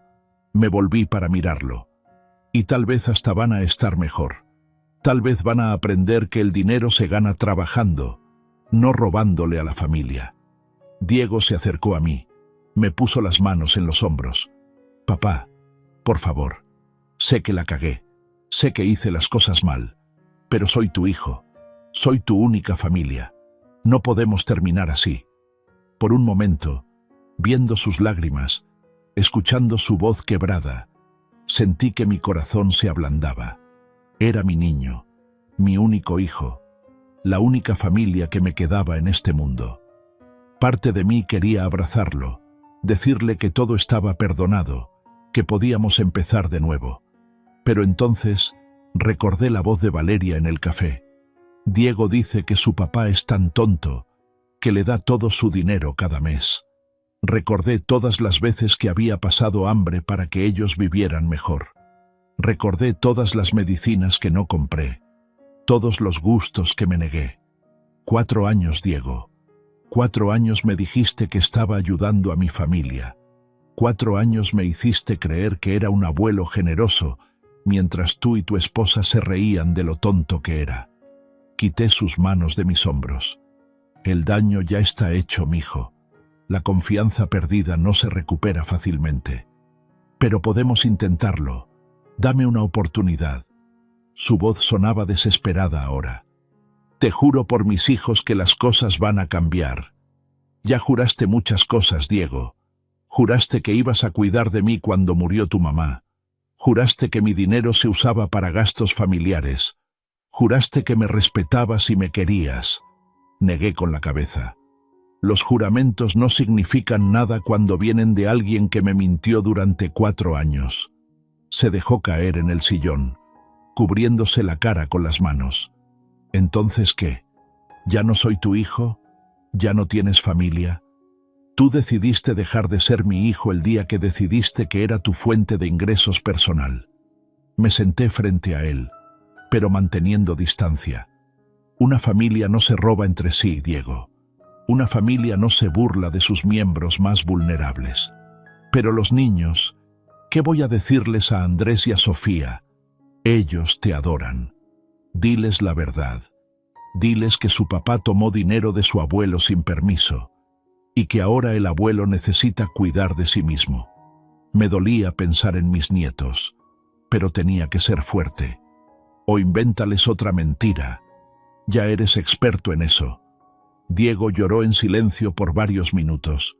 Me volví para mirarlo. Y tal vez hasta van a estar mejor. Tal vez van a aprender que el dinero se gana trabajando, no robándole a la familia. Diego se acercó a mí, me puso las manos en los hombros. Papá, por favor, sé que la cagué, sé que hice las cosas mal, pero soy tu hijo, soy tu única familia. No podemos terminar así. Por un momento, viendo sus lágrimas, escuchando su voz quebrada, sentí que mi corazón se ablandaba. Era mi niño, mi único hijo, la única familia que me quedaba en este mundo. Parte de mí quería abrazarlo, decirle que todo estaba perdonado, que podíamos empezar de nuevo. Pero entonces recordé la voz de Valeria en el café. Diego dice que su papá es tan tonto, que le da todo su dinero cada mes. Recordé todas las veces que había pasado hambre para que ellos vivieran mejor. Recordé todas las medicinas que no compré, todos los gustos que me negué. 4 años, Diego. 4 años me dijiste que estaba ayudando a mi familia. 4 años me hiciste creer que era un abuelo generoso, mientras tú y tu esposa se reían de lo tonto que era. Quité sus manos de mis hombros. El daño ya está hecho, mijo. La confianza perdida no se recupera fácilmente. Pero podemos intentarlo. Dame una oportunidad. Su voz sonaba desesperada ahora. Te juro por mis hijos que las cosas van a cambiar. Ya juraste muchas cosas, Diego. Juraste que ibas a cuidar de mí cuando murió tu mamá. Juraste que mi dinero se usaba para gastos familiares. Juraste que me respetabas y me querías. Negué con la cabeza. Los juramentos no significan nada cuando vienen de alguien que me mintió durante 4 años. Se dejó caer en el sillón, cubriéndose la cara con las manos. ¿Entonces qué? ¿Ya no soy tu hijo? ¿Ya no tienes familia? Tú decidiste dejar de ser mi hijo el día que decidiste que era tu fuente de ingresos personal. Me senté frente a él, pero manteniendo distancia. Una familia no se roba entre sí, Diego. Una familia no se burla de sus miembros más vulnerables. Pero los niños, ¿qué voy a decirles a Andrés y a Sofía? Ellos te adoran. Diles la verdad. Diles que su papá tomó dinero de su abuelo sin permiso y que ahora el abuelo necesita cuidar de sí mismo. Me dolía pensar en mis nietos, pero tenía que ser fuerte. O invéntales otra mentira. Ya eres experto en eso. Diego lloró en silencio por varios minutos.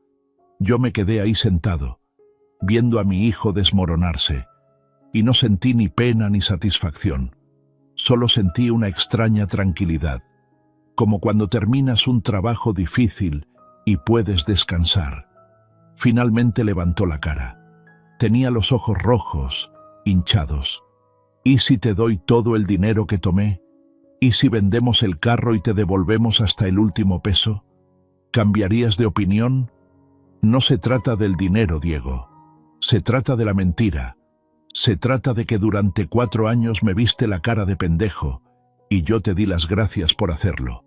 Yo me quedé ahí sentado, viendo a mi hijo desmoronarse, y no sentí ni pena ni satisfacción. Solo sentí una extraña tranquilidad, como cuando terminas un trabajo difícil y puedes descansar. Finalmente levantó la cara. Tenía los ojos rojos, hinchados. ¿Y si te doy todo el dinero que tomé? ¿Y si vendemos el carro y te devolvemos hasta el último peso? ¿Cambiarías de opinión? No se trata del dinero, Diego. Se trata de la mentira. Se trata de que durante 4 años me viste la cara de pendejo y yo te di las gracias por hacerlo.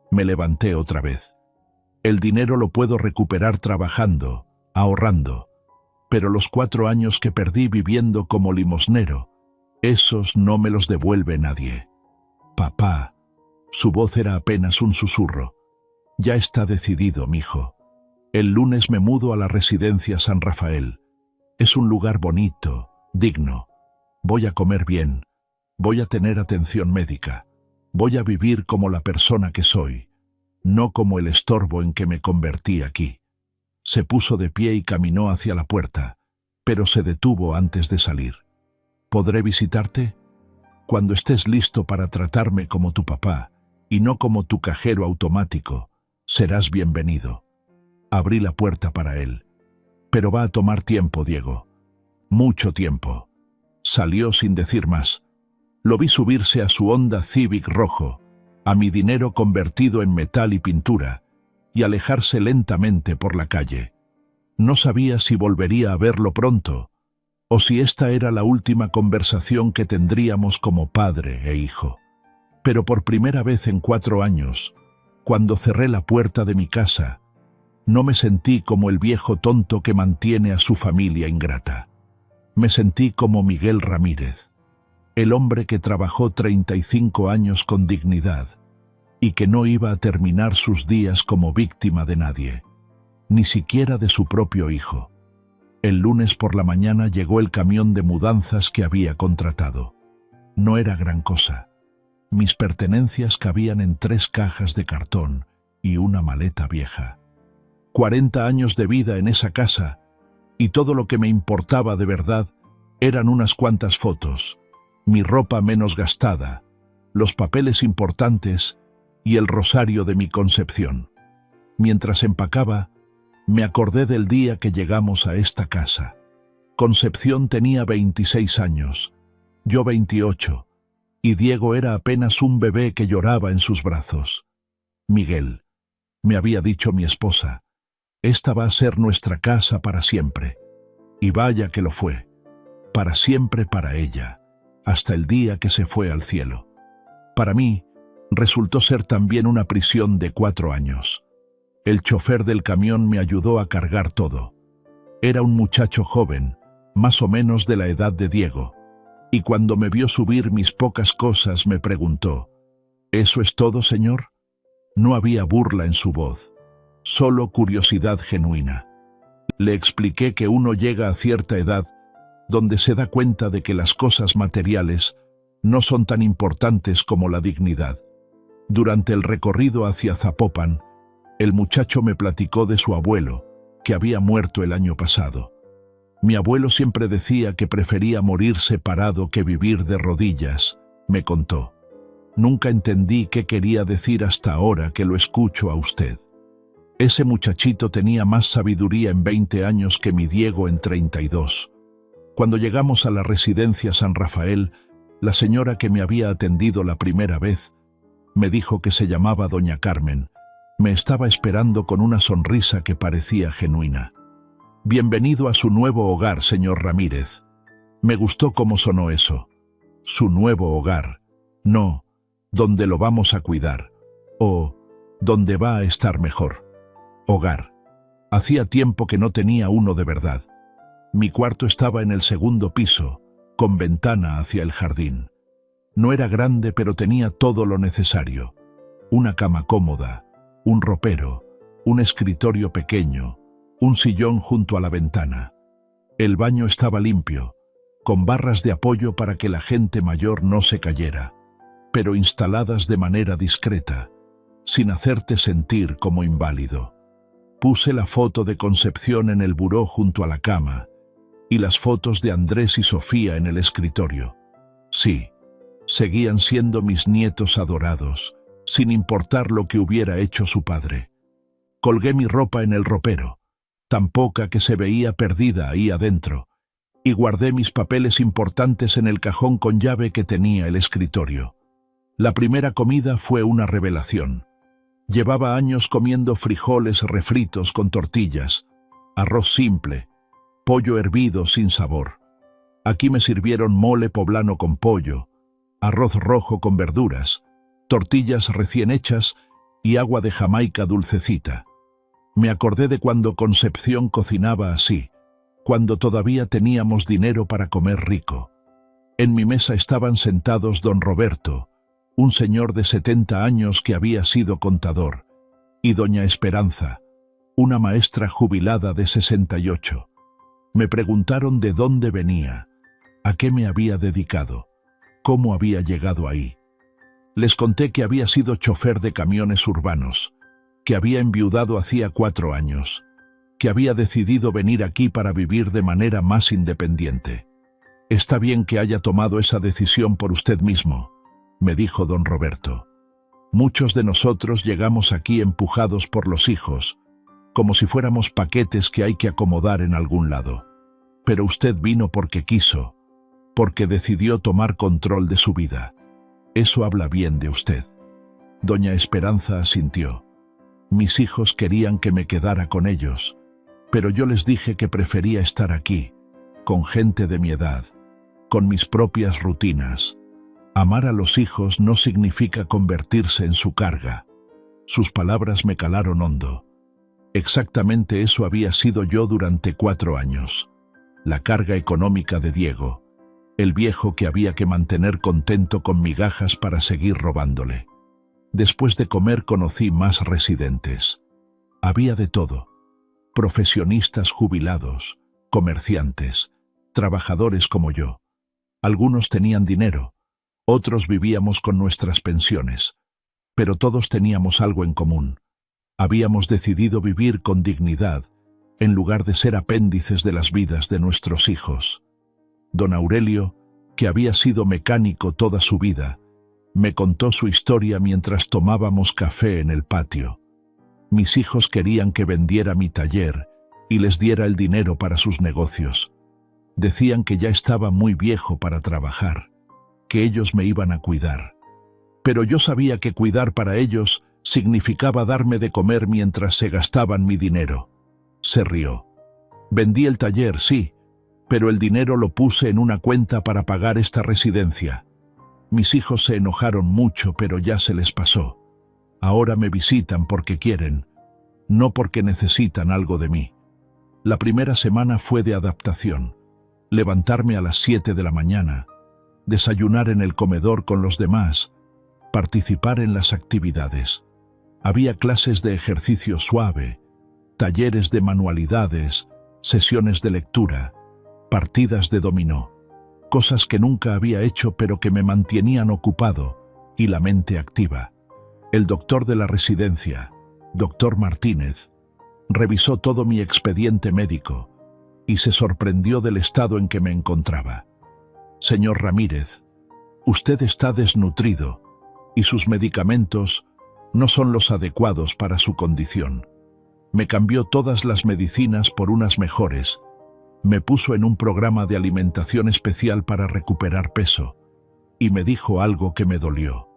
Me levanté otra vez. El dinero lo puedo recuperar trabajando, ahorrando, pero los 4 años que perdí viviendo como limosnero, esos no me los devuelve nadie. Papá, su voz era apenas un susurro. Ya está decidido, mijo. El lunes me mudo a la residencia San Rafael. Es un lugar bonito, digno. Voy a comer bien. Voy a tener atención médica. Voy a vivir como la persona que soy, no como el estorbo en que me convertí aquí. Se puso de pie y caminó hacia la puerta, pero se detuvo antes de salir. ¿Podré visitarte? Cuando estés listo para tratarme como tu papá y no como tu cajero automático, serás bienvenido. Abrí la puerta para él. Pero va a tomar tiempo, Diego. Mucho tiempo. Salió sin decir más. Lo vi subirse a su Honda Civic rojo, a mi dinero convertido en metal y pintura, y alejarse lentamente por la calle. No sabía si volvería a verlo pronto, o si esta era la última conversación que tendríamos como padre e hijo. Pero por primera vez en 4 años, cuando cerré la puerta de mi casa, no me sentí como el viejo tonto que mantiene a su familia ingrata. Me sentí como Miguel Ramírez, el hombre que trabajó 35 años con dignidad y que no iba a terminar sus días como víctima de nadie, ni siquiera de su propio hijo. El lunes por la mañana llegó el camión de mudanzas que había contratado. No era gran cosa. Mis pertenencias cabían en 3 cajas de cartón y una maleta vieja. 40 años de vida en esa casa, y todo lo que me importaba de verdad eran unas cuantas fotos, mi ropa menos gastada, los papeles importantes y el rosario de mi concepción. Mientras empacaba, me acordé del día que llegamos a esta casa. Concepción tenía 26 años, yo 28, y Diego era apenas un bebé que lloraba en sus brazos. Miguel, me había dicho mi esposa, esta va a ser nuestra casa para siempre. Y vaya que lo fue, para siempre para ella, hasta el día que se fue al cielo. Para mí, resultó ser también una prisión de 4 años. El chofer del camión me ayudó a cargar todo. Era un muchacho joven, más o menos de la edad de Diego, y cuando me vio subir mis pocas cosas me preguntó, ¿eso es todo, señor? No había burla en su voz, solo curiosidad genuina. Le expliqué que uno llega a cierta edad donde se da cuenta de que las cosas materiales no son tan importantes como la dignidad. Durante el recorrido hacia Zapopan, el muchacho me platicó de su abuelo, que había muerto el año pasado. Mi abuelo siempre decía que prefería morir separado que vivir de rodillas, me contó. Nunca entendí qué quería decir hasta ahora que lo escucho a usted. Ese muchachito tenía más sabiduría en 20 años que mi Diego en 32. Cuando llegamos a la residencia San Rafael, la señora que me había atendido la primera vez me dijo que se llamaba doña Carmen. Me estaba esperando con una sonrisa que parecía genuina. Bienvenido a su nuevo hogar, señor Ramírez. Me gustó cómo sonó eso. Su nuevo hogar. No, donde lo vamos a cuidar. O donde va a estar mejor. Hogar. Hacía tiempo que no tenía uno de verdad. Mi cuarto estaba en el 2º piso, con ventana hacia el jardín. No era grande, pero tenía todo lo necesario. Una cama cómoda, un ropero, un escritorio pequeño, un sillón junto a la ventana. El baño estaba limpio, con barras de apoyo para que la gente mayor no se cayera, pero instaladas de manera discreta, sin hacerte sentir como inválido. Puse la foto de Concepción en el buró junto a la cama y las fotos de Andrés y Sofía en el escritorio. Sí, seguían siendo mis nietos adorados, sin importar lo que hubiera hecho su padre. Colgué mi ropa en el ropero, tan poca que se veía perdida ahí adentro, y guardé mis papeles importantes en el cajón con llave que tenía el escritorio. La primera comida fue una revelación. Llevaba años comiendo frijoles refritos con tortillas, arroz simple, pollo hervido sin sabor. Aquí me sirvieron mole poblano con pollo, arroz rojo con verduras, tortillas recién hechas y agua de Jamaica dulcecita. Me acordé de cuando Concepción cocinaba así, cuando todavía teníamos dinero para comer rico. En mi mesa estaban sentados don Roberto, un señor de 70 años que había sido contador, y doña Esperanza, una maestra jubilada de 68. Me preguntaron de dónde venía, a qué me había dedicado, cómo había llegado ahí. Les conté que había sido chofer de camiones urbanos, que había enviudado hacía 4 años, que había decidido venir aquí para vivir de manera más independiente. Está bien que haya tomado esa decisión por usted mismo, me dijo don Roberto. Muchos de nosotros llegamos aquí empujados por los hijos, como si fuéramos paquetes que hay que acomodar en algún lado. Pero usted vino porque quiso, porque decidió tomar control de su vida. Eso habla bien de usted. Doña Esperanza asintió. Mis hijos querían que me quedara con ellos, pero yo les dije que prefería estar aquí, con gente de mi edad, con mis propias rutinas. Amar a los hijos no significa convertirse en su carga. Sus palabras me calaron hondo. Exactamente eso había sido yo durante 4 años. La carga económica de Diego, el viejo que había que mantener contento con migajas para seguir robándole. Después de comer conocí más residentes. Había de todo: profesionistas jubilados, comerciantes, trabajadores como yo. Algunos tenían dinero, otros vivíamos con nuestras pensiones, pero todos teníamos algo en común. Habíamos decidido vivir con dignidad, en lugar de ser apéndices de las vidas de nuestros hijos. Don Aurelio, que había sido mecánico toda su vida, me contó su historia mientras tomábamos café en el patio. Mis hijos querían que vendiera mi taller y les diera el dinero para sus negocios. Decían que ya estaba muy viejo para trabajar, que ellos me iban a cuidar. Pero yo sabía que cuidar para ellos significaba darme de comer mientras se gastaban mi dinero. Se rió. Vendí el taller, sí, pero el dinero lo puse en una cuenta para pagar esta residencia. Mis hijos se enojaron mucho, pero ya se les pasó. Ahora me visitan porque quieren, no porque necesitan algo de mí. La primera semana fue de adaptación. Levantarme a las 7 de la mañana, desayunar en el comedor con los demás, participar en las actividades. Había clases de ejercicio suave, talleres de manualidades, sesiones de lectura, partidas de dominó, cosas que nunca había hecho pero que me mantenían ocupado y la mente activa. El doctor de la residencia, doctor Martínez, revisó todo mi expediente médico y se sorprendió del estado en que me encontraba. Señor Ramírez, usted está desnutrido y sus medicamentos no son los adecuados para su condición. Me cambió todas las medicinas por unas mejores. Me puso en un programa de alimentación especial para recuperar peso y me dijo algo que me dolió.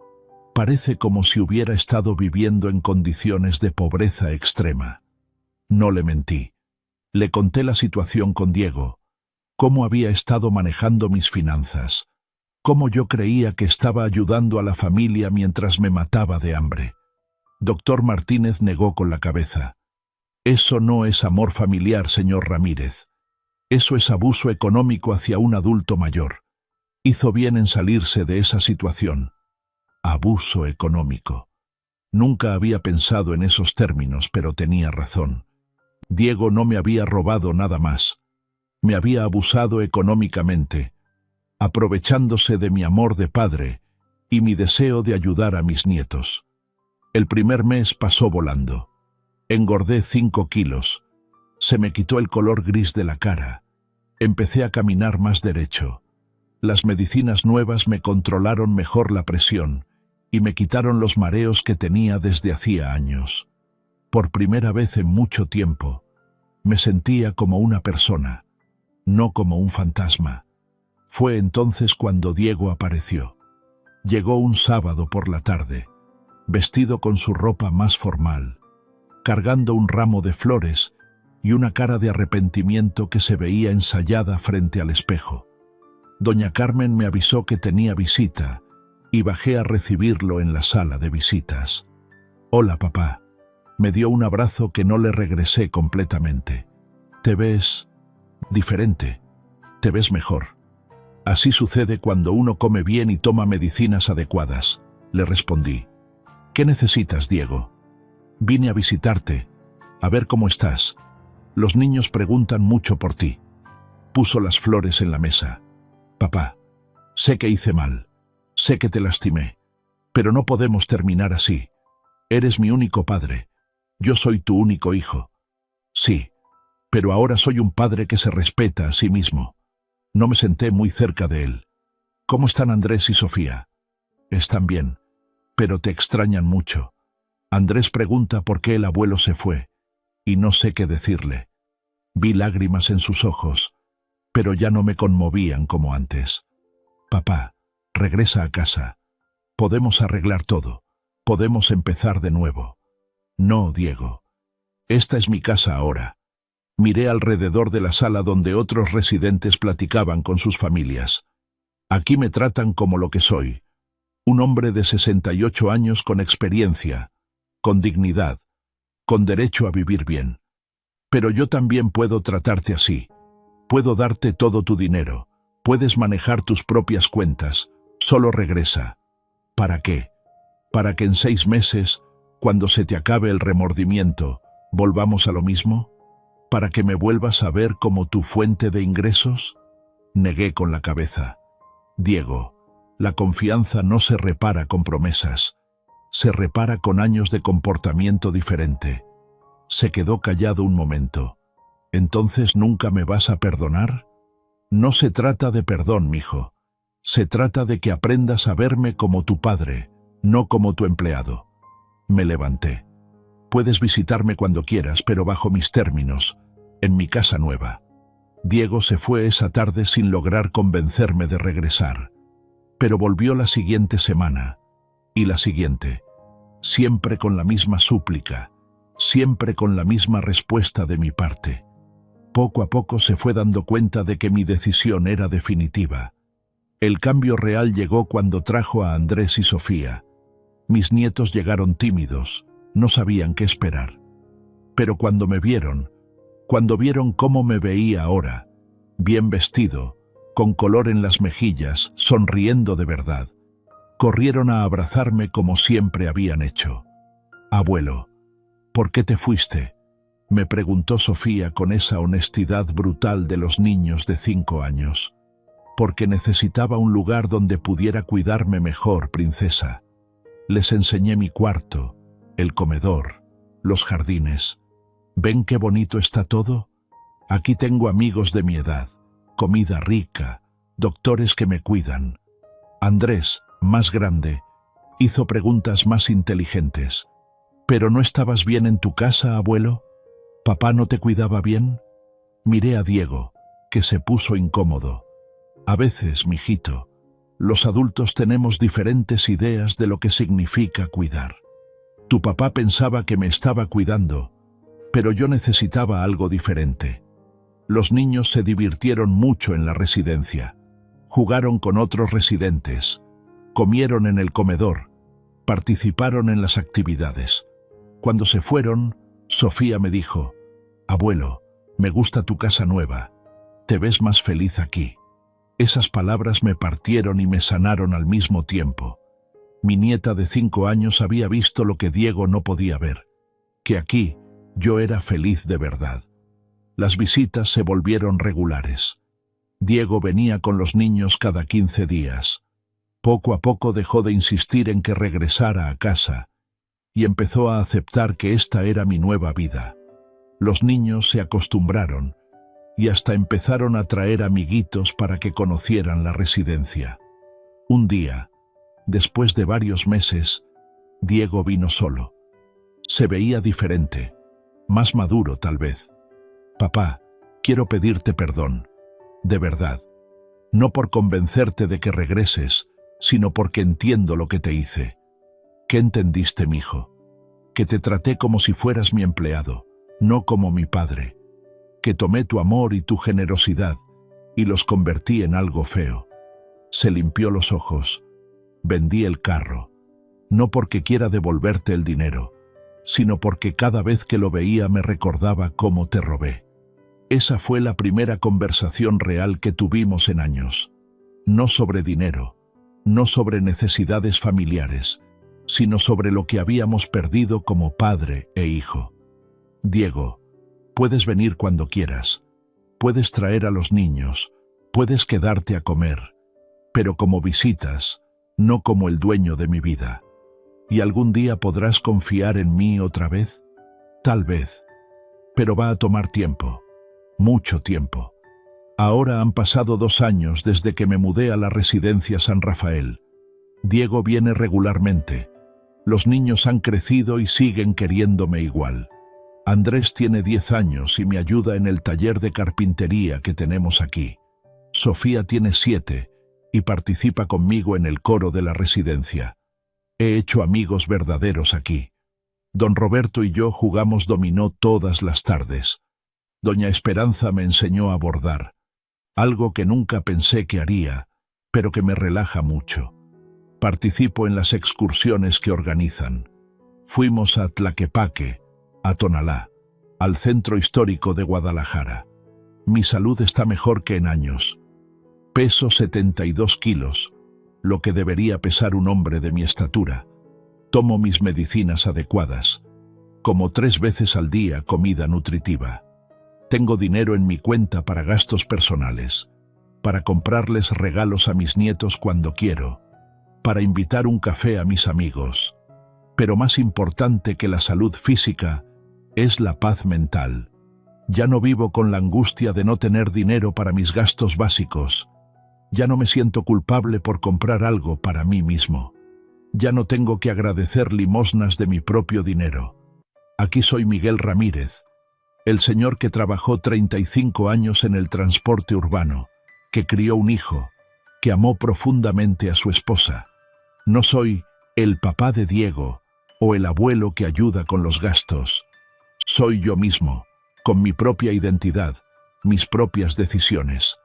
Parece como si hubiera estado viviendo en condiciones de pobreza extrema. No le mentí. Le conté la situación con Diego, cómo había estado manejando mis finanzas, cómo yo creía que estaba ayudando a la familia mientras me mataba de hambre. Doctor Martínez negó con la cabeza. Eso no es amor familiar, señor Ramírez. Eso es abuso económico hacia un adulto mayor. Hizo bien en salirse de esa situación. Abuso económico. Nunca había pensado en esos términos, pero tenía razón. Diego no me había robado nada más. Me había abusado económicamente, aprovechándose de mi amor de padre y mi deseo de ayudar a mis nietos. El primer mes pasó volando. Engordé 5 kilos. Se me quitó el color gris de la cara. Empecé a caminar más derecho. Las medicinas nuevas me controlaron mejor la presión y me quitaron los mareos que tenía desde hacía años. Por primera vez en mucho tiempo, me sentía como una persona, no como un fantasma. Fue entonces cuando Diego apareció. Llegó un sábado por la tarde, vestido con su ropa más formal, cargando un ramo de flores y una cara de arrepentimiento que se veía ensayada frente al espejo. Doña Carmen me avisó que tenía visita y bajé a recibirlo en la sala de visitas. «Hola, papá». Me dio un abrazo que no le regresé completamente. «Te ves diferente, te ves mejor». «Así sucede cuando uno come bien y toma medicinas adecuadas», le respondí. «¿Qué necesitas, Diego?» «Vine a visitarte, a ver cómo estás. Los niños preguntan mucho por ti». Puso las flores en la mesa. «Papá, sé que hice mal, sé que te lastimé, pero no podemos terminar así. Eres mi único padre. Yo soy tu único hijo. Sí, pero ahora soy un padre que se respeta a sí mismo. No me senté muy cerca de él. ¿Cómo están Andrés y Sofía?» «Están bien, pero te extrañan mucho. Andrés pregunta por qué el abuelo se fue, y no sé qué decirle». Vi lágrimas en sus ojos. pero ya no me conmovían como antes. Papá, regresa a casa. Podemos arreglar todo. Podemos empezar de nuevo. No, Diego. Esta es mi casa ahora. Miré alrededor de la sala donde otros residentes platicaban con sus familias. Aquí me tratan como lo que soy. Un hombre de 68 años con experiencia, con dignidad, con derecho a vivir bien. Pero yo también puedo tratarte así. Puedo darte todo tu dinero. Puedes manejar tus propias cuentas. Solo regresa. ¿Para qué? ¿Para que en 6 meses, cuando se te acabe el remordimiento, volvamos a lo mismo? ¿Para que me vuelvas a ver como tu fuente de ingresos? Negué con la cabeza. Diego, la confianza no se repara con promesas. Se repara con años de comportamiento diferente. Se quedó callado un momento. ¿Entonces nunca me vas a perdonar? No se trata de perdón, mijo. Se trata de que aprendas a verme como tu padre, no como tu empleado. Me levanté. Puedes visitarme cuando quieras, pero bajo mis términos, en mi casa nueva. Diego se fue esa tarde sin lograr convencerme de regresar. Pero volvió la siguiente semana, y la siguiente, siempre con la misma súplica, siempre con la misma respuesta de mi parte. Poco a poco se fue dando cuenta de que mi decisión era definitiva. El cambio real llegó cuando trajo a Andrés y Sofía. Mis nietos llegaron tímidos, no sabían qué esperar. Pero cuando me vieron, cuando vieron cómo me veía ahora, bien vestido, con color en las mejillas, sonriendo de verdad, corrieron a abrazarme como siempre habían hecho. Abuelo, ¿por qué te fuiste?, me preguntó Sofía con esa honestidad brutal de los niños de 5 años. Porque necesitaba un lugar donde pudiera cuidarme mejor, princesa. Les enseñé mi cuarto, el comedor, los jardines. ¿Ven qué bonito está todo? Aquí tengo amigos de mi edad, comida rica, doctores que me cuidan. Andrés, más grande, hizo preguntas más inteligentes. ¿Pero no estabas bien en tu casa, abuelo? ¿Papá no te cuidaba bien? Miré a Diego, que se puso incómodo. A veces, mijito, los adultos tenemos diferentes ideas de lo que significa cuidar. Tu papá pensaba que me estaba cuidando, pero yo necesitaba algo diferente. Los niños se divirtieron mucho en la residencia. Jugaron con otros residentes, comieron en el comedor, participaron en las actividades. Cuando se fueron, Sofía me dijo: «Abuelo, me gusta tu casa nueva. Te ves más feliz aquí». Esas palabras me partieron y me sanaron al mismo tiempo. Mi nieta de 5 años había visto lo que Diego no podía ver, que aquí yo era feliz de verdad. Las visitas se volvieron regulares. Diego venía con los niños cada 15 días. Poco a poco dejó de insistir en que regresara a casa y empezó a aceptar que esta era mi nueva vida. Los niños se acostumbraron y hasta empezaron a traer amiguitos para que conocieran la residencia. Un día, después de varios meses, Diego vino solo. Se veía diferente, más maduro tal vez. «Papá, quiero pedirte perdón, de verdad. No por convencerte de que regreses, sino porque entiendo lo que te hice». «¿Qué entendiste, mijo?» «Que te traté como si fueras mi empleado, no como mi padre. Que tomé tu amor y tu generosidad y los convertí en algo feo». Se limpió los ojos. «Vendí el carro, no porque quiera devolverte el dinero, sino porque cada vez que lo veía me recordaba cómo te robé». Esa fue la primera conversación real que tuvimos en años. No sobre dinero, no sobre necesidades familiares, sino sobre lo que habíamos perdido como padre e hijo. «Diego, puedes venir cuando quieras, puedes traer a los niños, puedes quedarte a comer, pero como visitas, no como el dueño de mi vida. ¿Y algún día podrás confiar en mí otra vez? Tal vez, pero va a tomar tiempo, mucho tiempo. Ahora han pasado 2 años desde que me mudé a la residencia San Rafael. Diego viene regularmente. Los niños han crecido y siguen queriéndome igual. Andrés tiene 10 años y me ayuda en el taller de carpintería que tenemos aquí. Sofía tiene 7 y participa conmigo en el coro de la residencia. He hecho amigos verdaderos aquí. Don Roberto y yo jugamos dominó todas las tardes. Doña Esperanza me enseñó a bordar, algo que nunca pensé que haría, pero que me relaja mucho. Participo en las excursiones que organizan. Fuimos a Tlaquepaque, a Tonalá, al centro histórico de Guadalajara. Mi salud está mejor que en años. Peso 72 kilos, lo que debería pesar un hombre de mi estatura. Tomo mis medicinas adecuadas. Como 3 veces al día comida nutritiva. Tengo dinero en mi cuenta para gastos personales, para comprarles regalos a mis nietos cuando quiero, para invitar un café a mis amigos. Pero más importante que la salud física es la paz mental. Ya no vivo con la angustia de no tener dinero para mis gastos básicos. Ya no me siento culpable por comprar algo para mí mismo. Ya no tengo que agradecer limosnas de mi propio dinero. Aquí soy Miguel Ramírez, el señor que trabajó 35 años en el transporte urbano, que crió un hijo, que amó profundamente a su esposa. No soy el papá de Diego o el abuelo que ayuda con los gastos. Soy yo mismo, con mi propia identidad, mis propias decisiones.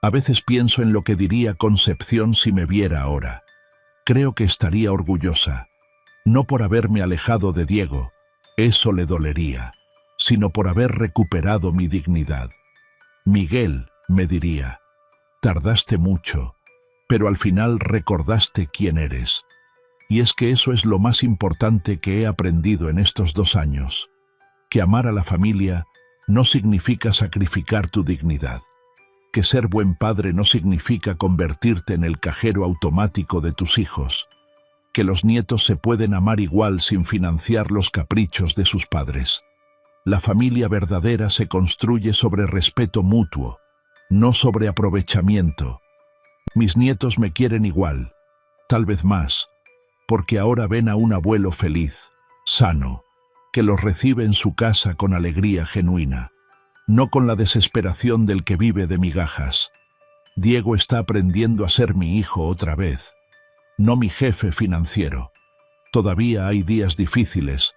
A veces pienso en lo que diría Concepción si me viera ahora. Creo que estaría orgullosa, no por haberme alejado de Diego, eso le dolería, sino por haber recuperado mi dignidad. Miguel, me diría, tardaste mucho, pero al final recordaste quién eres. Y es que eso es lo más importante que he aprendido en estos 2 años, que amar a la familia no significa sacrificar tu dignidad, que ser buen padre no significa convertirte en el cajero automático de tus hijos, que los nietos se pueden amar igual sin financiar los caprichos de sus padres. La familia verdadera se construye sobre respeto mutuo, no sobre aprovechamiento. Mis nietos me quieren igual, tal vez más, porque ahora ven a un abuelo feliz, sano, que los recibe en su casa con alegría genuina, no con la desesperación del que vive de migajas. Diego está aprendiendo a ser mi hijo otra vez, no mi jefe financiero. Todavía hay días difíciles,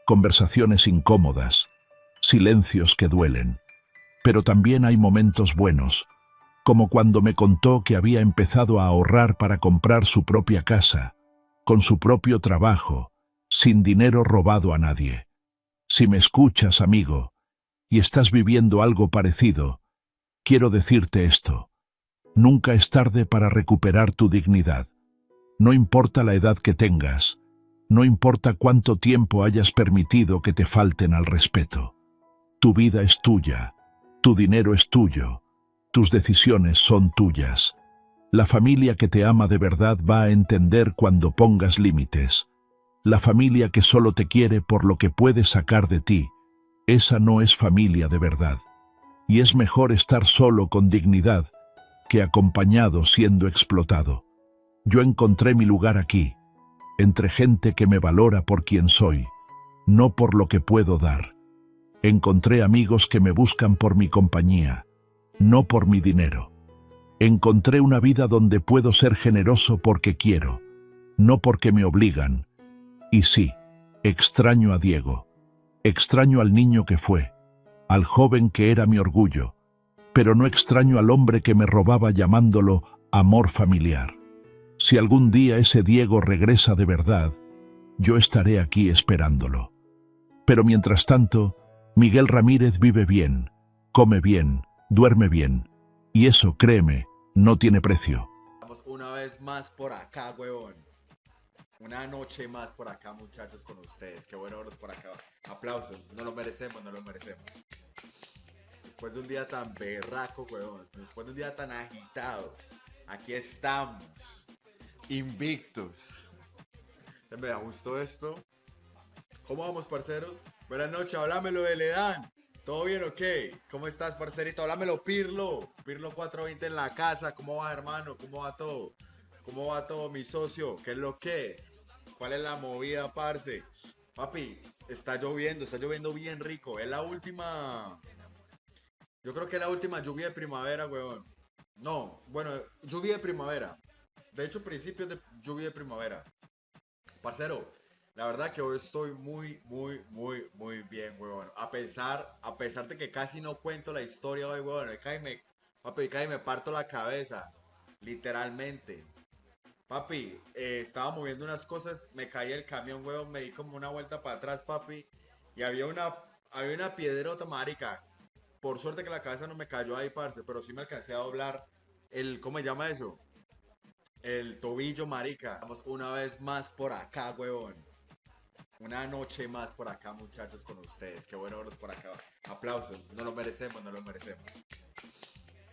conversaciones incómodas, silencios que duelen. Pero también hay momentos buenos, como cuando me contó que había empezado a ahorrar para comprar su propia casa, con su propio trabajo, sin dinero robado a nadie. Si me escuchas, amigo, y estás viviendo algo parecido, quiero decirte esto. Nunca es tarde para recuperar tu dignidad. No importa la edad que tengas, no importa cuánto tiempo hayas permitido que te falten al respeto. Tu vida es tuya, tu dinero es tuyo, tus decisiones son tuyas. La familia que te ama de verdad va a entender cuando pongas límites. La familia que solo te quiere por lo que puede sacar de ti, esa no es familia de verdad. Y es mejor estar solo con dignidad que acompañado siendo explotado. Yo encontré mi lugar aquí, entre gente que me valora por quien soy, no por lo que puedo dar. Encontré amigos que me buscan por mi compañía, no por mi dinero. Encontré una vida donde puedo ser generoso porque quiero, no porque me obligan. Y sí, extraño a Diego, extraño al niño que fue, al joven que era mi orgullo, pero no extraño al hombre que me robaba llamándolo amor familiar. Si algún día ese Diego regresa de verdad, yo estaré aquí esperándolo. Pero mientras tanto, Miguel Ramírez vive bien, come bien, duerme bien, y eso, créeme, no tiene precio. Estamos una vez más por acá, huevón. Una noche más por acá, muchachos, con ustedes. Qué bueno verlos por acá. Aplausos. No lo merecemos, no lo merecemos. Después de un día tan berraco, huevón. Después de un día tan agitado. Aquí estamos. Invictos. Me gustó esto. ¿Cómo vamos, parceros? Buenas noches, háblamelo de Ledan. ¿Todo bien o qué? ¿Cómo estás, parcerito? Háblamelo, Pirlo. Pirlo 420 en la casa. ¿Cómo va, hermano? ¿Cómo va todo? ¿Cómo va todo, mi socio? ¿Qué es lo que es? ¿Cuál es la movida, parce? Papi, está lloviendo bien rico. Es la última... Yo creo que es la última lluvia de primavera, weón. No, bueno, lluvia de primavera. De hecho, principios de lluvia de primavera. Parcero, la verdad que hoy estoy muy bien, huevón. A pesar de que casi no cuento la historia hoy, huevón. Papi, casi me parto la cabeza. Literalmente. Papi, estaba moviendo unas cosas, me caí el camión, huevón, me di como una vuelta para atrás, papi. Y había una piedrota, marica. Por suerte que la cabeza no me cayó ahí, parce, pero sí me alcancé a doblar ¿cómo se llama eso? El tobillo, marica. Vamos una vez más por acá, huevón. Una noche más por acá, muchachos, con ustedes. Qué bueno verlos por acá. Aplausos. No lo merecemos, no lo merecemos.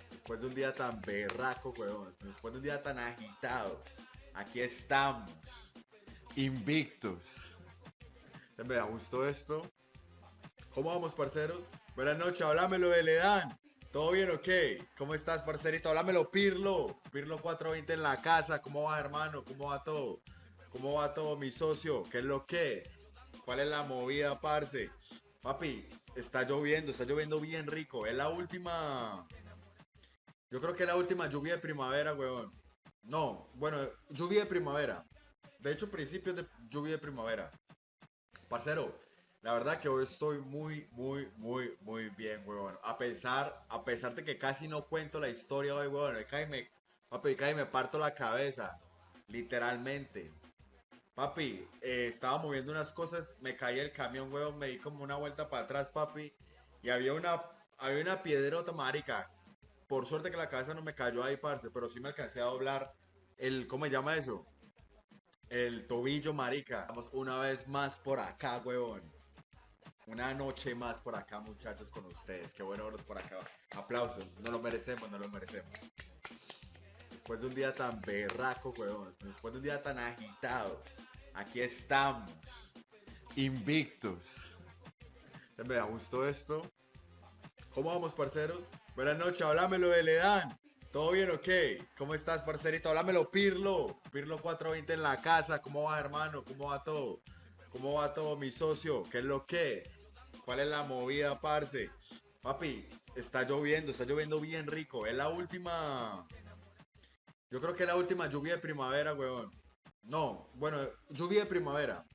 Después de un día tan berraco, huevón. Después de un día tan agitado. Aquí estamos. Invictos. Me da gusto esto. ¿Cómo vamos, parceros? Buenas noches, háblamelo de Ledán. ¿Todo bien o qué? ¿Cómo estás, parcerito? Háblamelo, Pirlo. Pirlo 420 en la casa. ¿Cómo va, hermano? ¿Cómo va todo? ¿Cómo va todo, mi socio? ¿Qué es lo que es? ¿Cuál es la movida, parce? Papi, está lloviendo bien rico. Es la última. Yo creo que es la última lluvia de primavera, weón. No, bueno, lluvia de primavera. De hecho, principios de lluvia de primavera. Parcero, la verdad que hoy estoy muy bien, huevón. A pesar de que casi no cuento la historia hoy, huevón. Papi, casi me parto la cabeza. Literalmente. Papi, estaba moviendo unas cosas, me caí el camión, huevón, me di como una vuelta para atrás, papi. Y había una piedrota, marica. Por suerte que la cabeza no me cayó ahí, parce, pero sí me alcancé a doblar ¿cómo se llama eso? El tobillo, marica. Vamos una vez más por acá, huevón. Una noche más por acá, muchachos, con ustedes. Qué bueno verlos por acá. Aplausos. No lo merecemos, no lo merecemos. Después de un día tan berraco, huevón. Después de un día tan agitado. Aquí estamos. Invictos. Me da gusto esto. ¿Cómo vamos, parceros? Buenas noches, háblamelo de Ledán. ¿Todo bien o qué? ¿Cómo estás, parcerito? Háblamelo, Pirlo. Pirlo 420 en la casa. ¿Cómo va, hermano? ¿Cómo va todo? ¿Cómo va todo, mi socio? ¿Qué es lo que es? ¿Cuál es la movida, parce? Papi, está lloviendo bien rico. Es la última. Yo creo que es la última lluvia de primavera, weón. No, bueno, lluvia de primavera.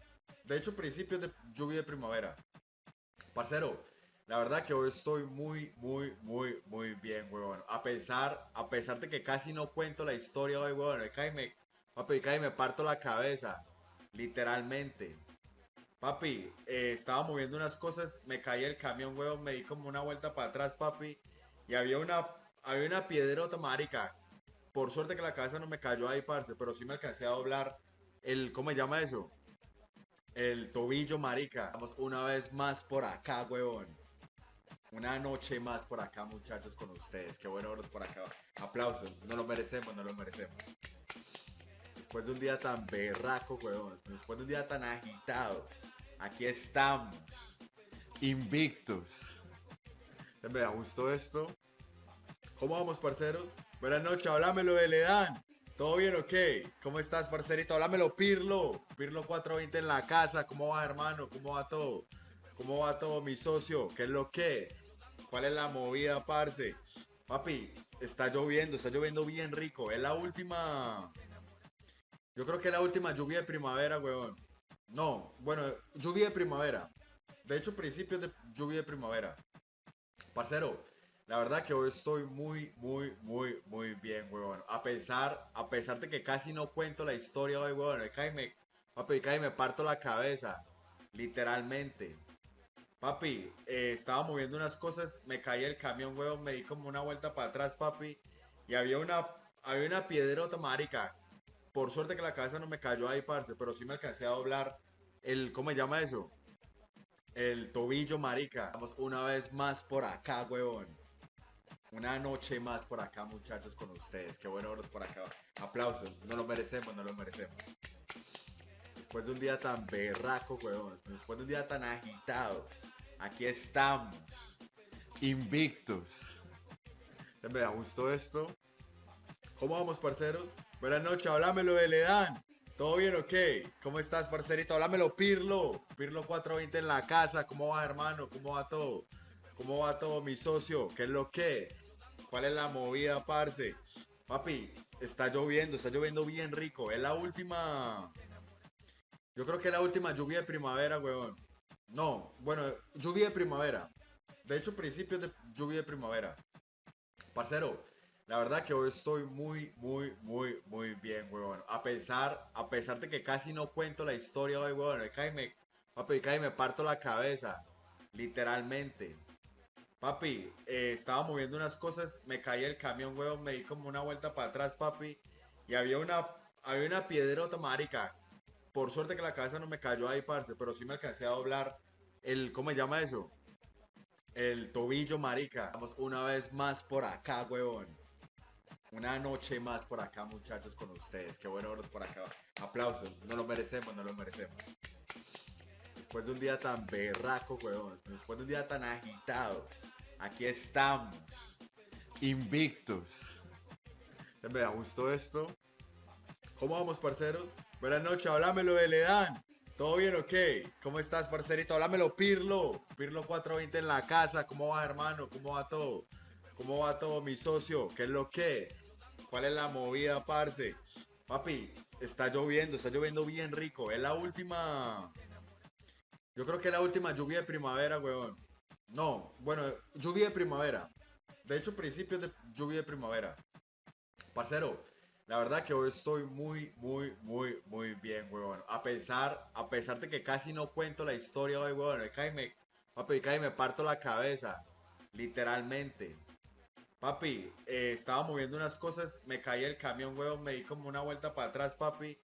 De hecho, principios de lluvia de primavera. Parcero, la verdad que hoy estoy muy bien, weón. A pesar de que casi no cuento la historia hoy, weón. Papi, casi me parto la cabeza. Literalmente. Papi, estaba moviendo unas cosas, me caí el camión, weón, me di como una vuelta para atrás, papi. Y había una piedrota, marica. Por suerte que la cabeza no me cayó ahí, parce, pero sí me alcancé a doblar ¿cómo se llama eso? El tobillo, marica. Vamos una vez más por acá, huevón. Una noche más por acá, muchachos, con ustedes. Qué bueno verlos por acá. Aplausos. No lo merecemos, no lo merecemos. Después de un día tan berraco, huevón. Después de un día tan agitado. Aquí estamos. Invictos. Me da gusto esto. ¿Cómo vamos, parceros? Buenas noches, háblamelo de Ledán. ¿Todo bien o qué? ¿Cómo estás, parcerito? Háblamelo, Pirlo. Pirlo 420 en la casa. ¿Cómo va, hermano? ¿Cómo va todo? ¿Cómo va todo, mi socio? ¿Qué es lo que es? ¿Cuál es la movida, parce? Papi, está lloviendo bien rico. Es la última. Yo creo que es la última lluvia de primavera, weón. No, bueno, lluvia de primavera. De hecho, principios de lluvia de primavera. Parcero, la verdad que hoy estoy muy bien, huevón. A pesar de que casi no cuento la historia hoy, huevón. Papi, casi me parto la cabeza. Literalmente. Papi, estaba moviendo unas cosas, me caí el camión, huevón, me di como una vuelta para atrás, papi. Y había una piedrota, marica. Por suerte que la cabeza no me cayó ahí, parce, pero sí me alcancé a doblar ¿cómo se llama eso? El tobillo, marica. Vamos una vez más por acá, huevón. Una noche más por acá, muchachos, con ustedes. Qué bueno verlos por acá. Aplausos. No lo merecemos, no lo merecemos. Después de un día tan berraco, huevón. Después de un día tan agitado. Aquí estamos. Invictos. Me da gusto esto. ¿Cómo vamos, parceros? Buenas noches, háblamelo de Ledán. ¿Todo bien o qué? ¿Cómo estás, parcerito? Háblamelo, Pirlo. Pirlo 420 en la casa. ¿Cómo va, hermano? ¿Cómo va todo? ¿Cómo va todo, mi socio? ¿Qué es lo que es? ¿Cuál es la movida, parce? Papi, está lloviendo bien rico. Es la última. Yo creo que es la última lluvia de primavera, weón. No, bueno, lluvia de primavera. De hecho, principios de lluvia de primavera. Parcero, la verdad que hoy estoy muy bien, weón. A pesar de que casi no cuento la historia hoy, weón. Papi, casi me parto la cabeza. Literalmente. Papi, estaba moviendo unas cosas, me caí el camión, weón, me di como una vuelta para atrás, papi, y había una piedrota, marica. Por suerte que la cabeza no me cayó ahí, parce, pero sí me alcancé a doblar ¿cómo se llama eso? El tobillo, marica. Vamos una vez más por acá, weón. Una noche más por acá, muchachos, con ustedes. Qué bueno verlos por acá. Aplausos, no lo merecemos, no lo merecemos. Después de un día tan berraco, weón. Después de un día tan agitado. Aquí estamos. Invictos. Me gustó esto. ¿Cómo vamos, parceros? Buenas noches, háblamelo de Ledán. ¿Todo bien o qué? ¿Cómo estás, parcerito? Háblamelo, Pirlo. Pirlo 420 en la casa. ¿Cómo va, hermano? ¿Cómo va todo? ¿Cómo va todo, mi socio? ¿Qué es lo que es? ¿Cuál es la movida, parce? Papi, está lloviendo bien rico. Es la última. Yo creo que es la última lluvia de primavera, weón. No, bueno, lluvia de primavera. De hecho, principios de lluvia de primavera. Parcero, la verdad que hoy estoy muy bien, weón. A pesar de que casi no cuento la historia hoy, weón. Papi, casi me parto la cabeza. Literalmente. Papi, estaba moviendo unas cosas, me caí el camión, weón, me di como una vuelta para atrás, papi.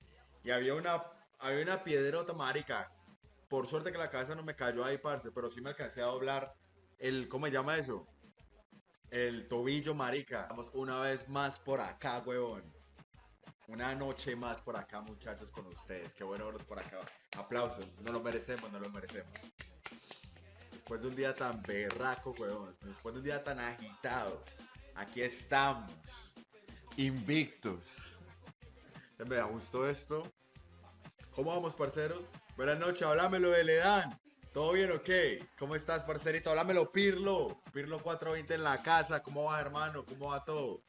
Y había una piedrota, marica. Por suerte que la cabeza no me cayó ahí, parce, pero sí me alcancé a doblar ¿cómo se llama eso? El tobillo, marica. Vamos una vez más por acá, weón. Una noche más por acá, muchachos, con ustedes. Qué bueno verlos por acá. Aplausos, no lo merecemos, no lo merecemos. Después de un día tan berraco, weón. Después de un día tan agitado. Aquí estamos. Invictos. Me gustó esto. ¿Cómo vamos, parceros? Buenas noches, háblamelo de Ledán. ¿Todo bien o qué? ¿Cómo estás, parcerito? Háblamelo, Pirlo. Pirlo 420 en la casa. ¿Cómo va, hermano? ¿Cómo va todo?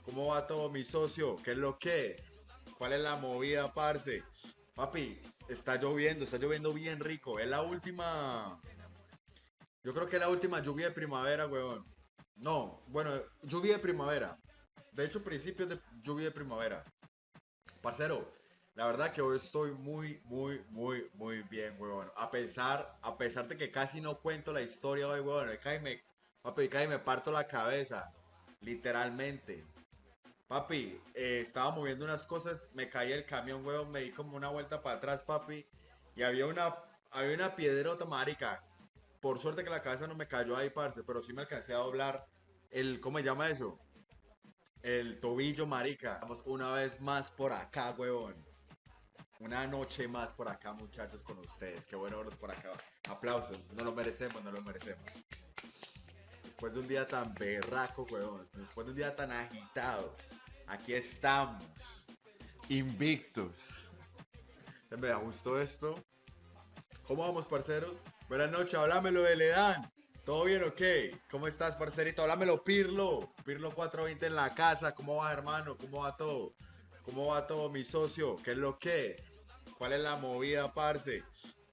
¿Cómo va todo, mi socio? ¿Qué es lo que es? ¿Cuál es la movida, parce? Papi, está lloviendo bien rico. Es la última. Yo creo que es la última lluvia de primavera, weón. No, bueno, lluvia de primavera. De hecho, principios de lluvia de primavera. Parcero, la verdad que hoy estoy muy bien, weón. A pesar de que casi no cuento la historia hoy, weón. Papi, casi me parto la cabeza. Literalmente. Papi, estaba moviendo unas cosas, me caí el camión, weón, me di como una vuelta para atrás, papi. Y había una piedrota, marica. Por suerte que la cabeza no me cayó ahí, parce, pero sí me alcancé a doblar ¿cómo se llama eso? El tobillo, marica. Vamos una vez más por acá, weón. Una noche más por acá, muchachos, con ustedes. Qué bueno verlos por acá. Aplausos, no lo merecemos, no lo merecemos. Después de un día tan berraco, weón. Después de un día tan agitado. Aquí estamos. Invictos. Me gustó esto. ¿Cómo vamos, parceros? Buenas noches, háblamelo de Ledán. ¿Todo bien o qué? ¿Cómo estás, parcerito? Háblamelo, Pirlo. Pirlo 420 en la casa. ¿Cómo va, hermano? ¿Cómo va todo? ¿Cómo va todo, mi socio? ¿Qué es lo que es? ¿Cuál es la movida, parce?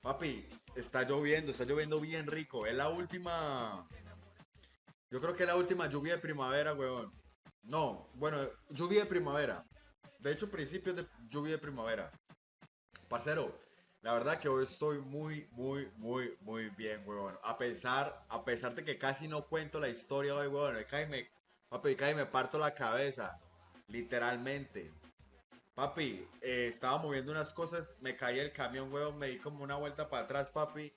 Papi, está lloviendo bien rico. Es la última. Yo creo que es la última lluvia de primavera, weón. No, bueno, lluvia de primavera. De hecho, principios de lluvia de primavera. Parcero, la verdad que hoy estoy muy bien, weón. A pesar de que casi no cuento la historia hoy, weón. Papi, casi me parto la cabeza. Literalmente. Papi, estaba moviendo unas cosas, me caí el camión, weón, me di como una vuelta para atrás, papi.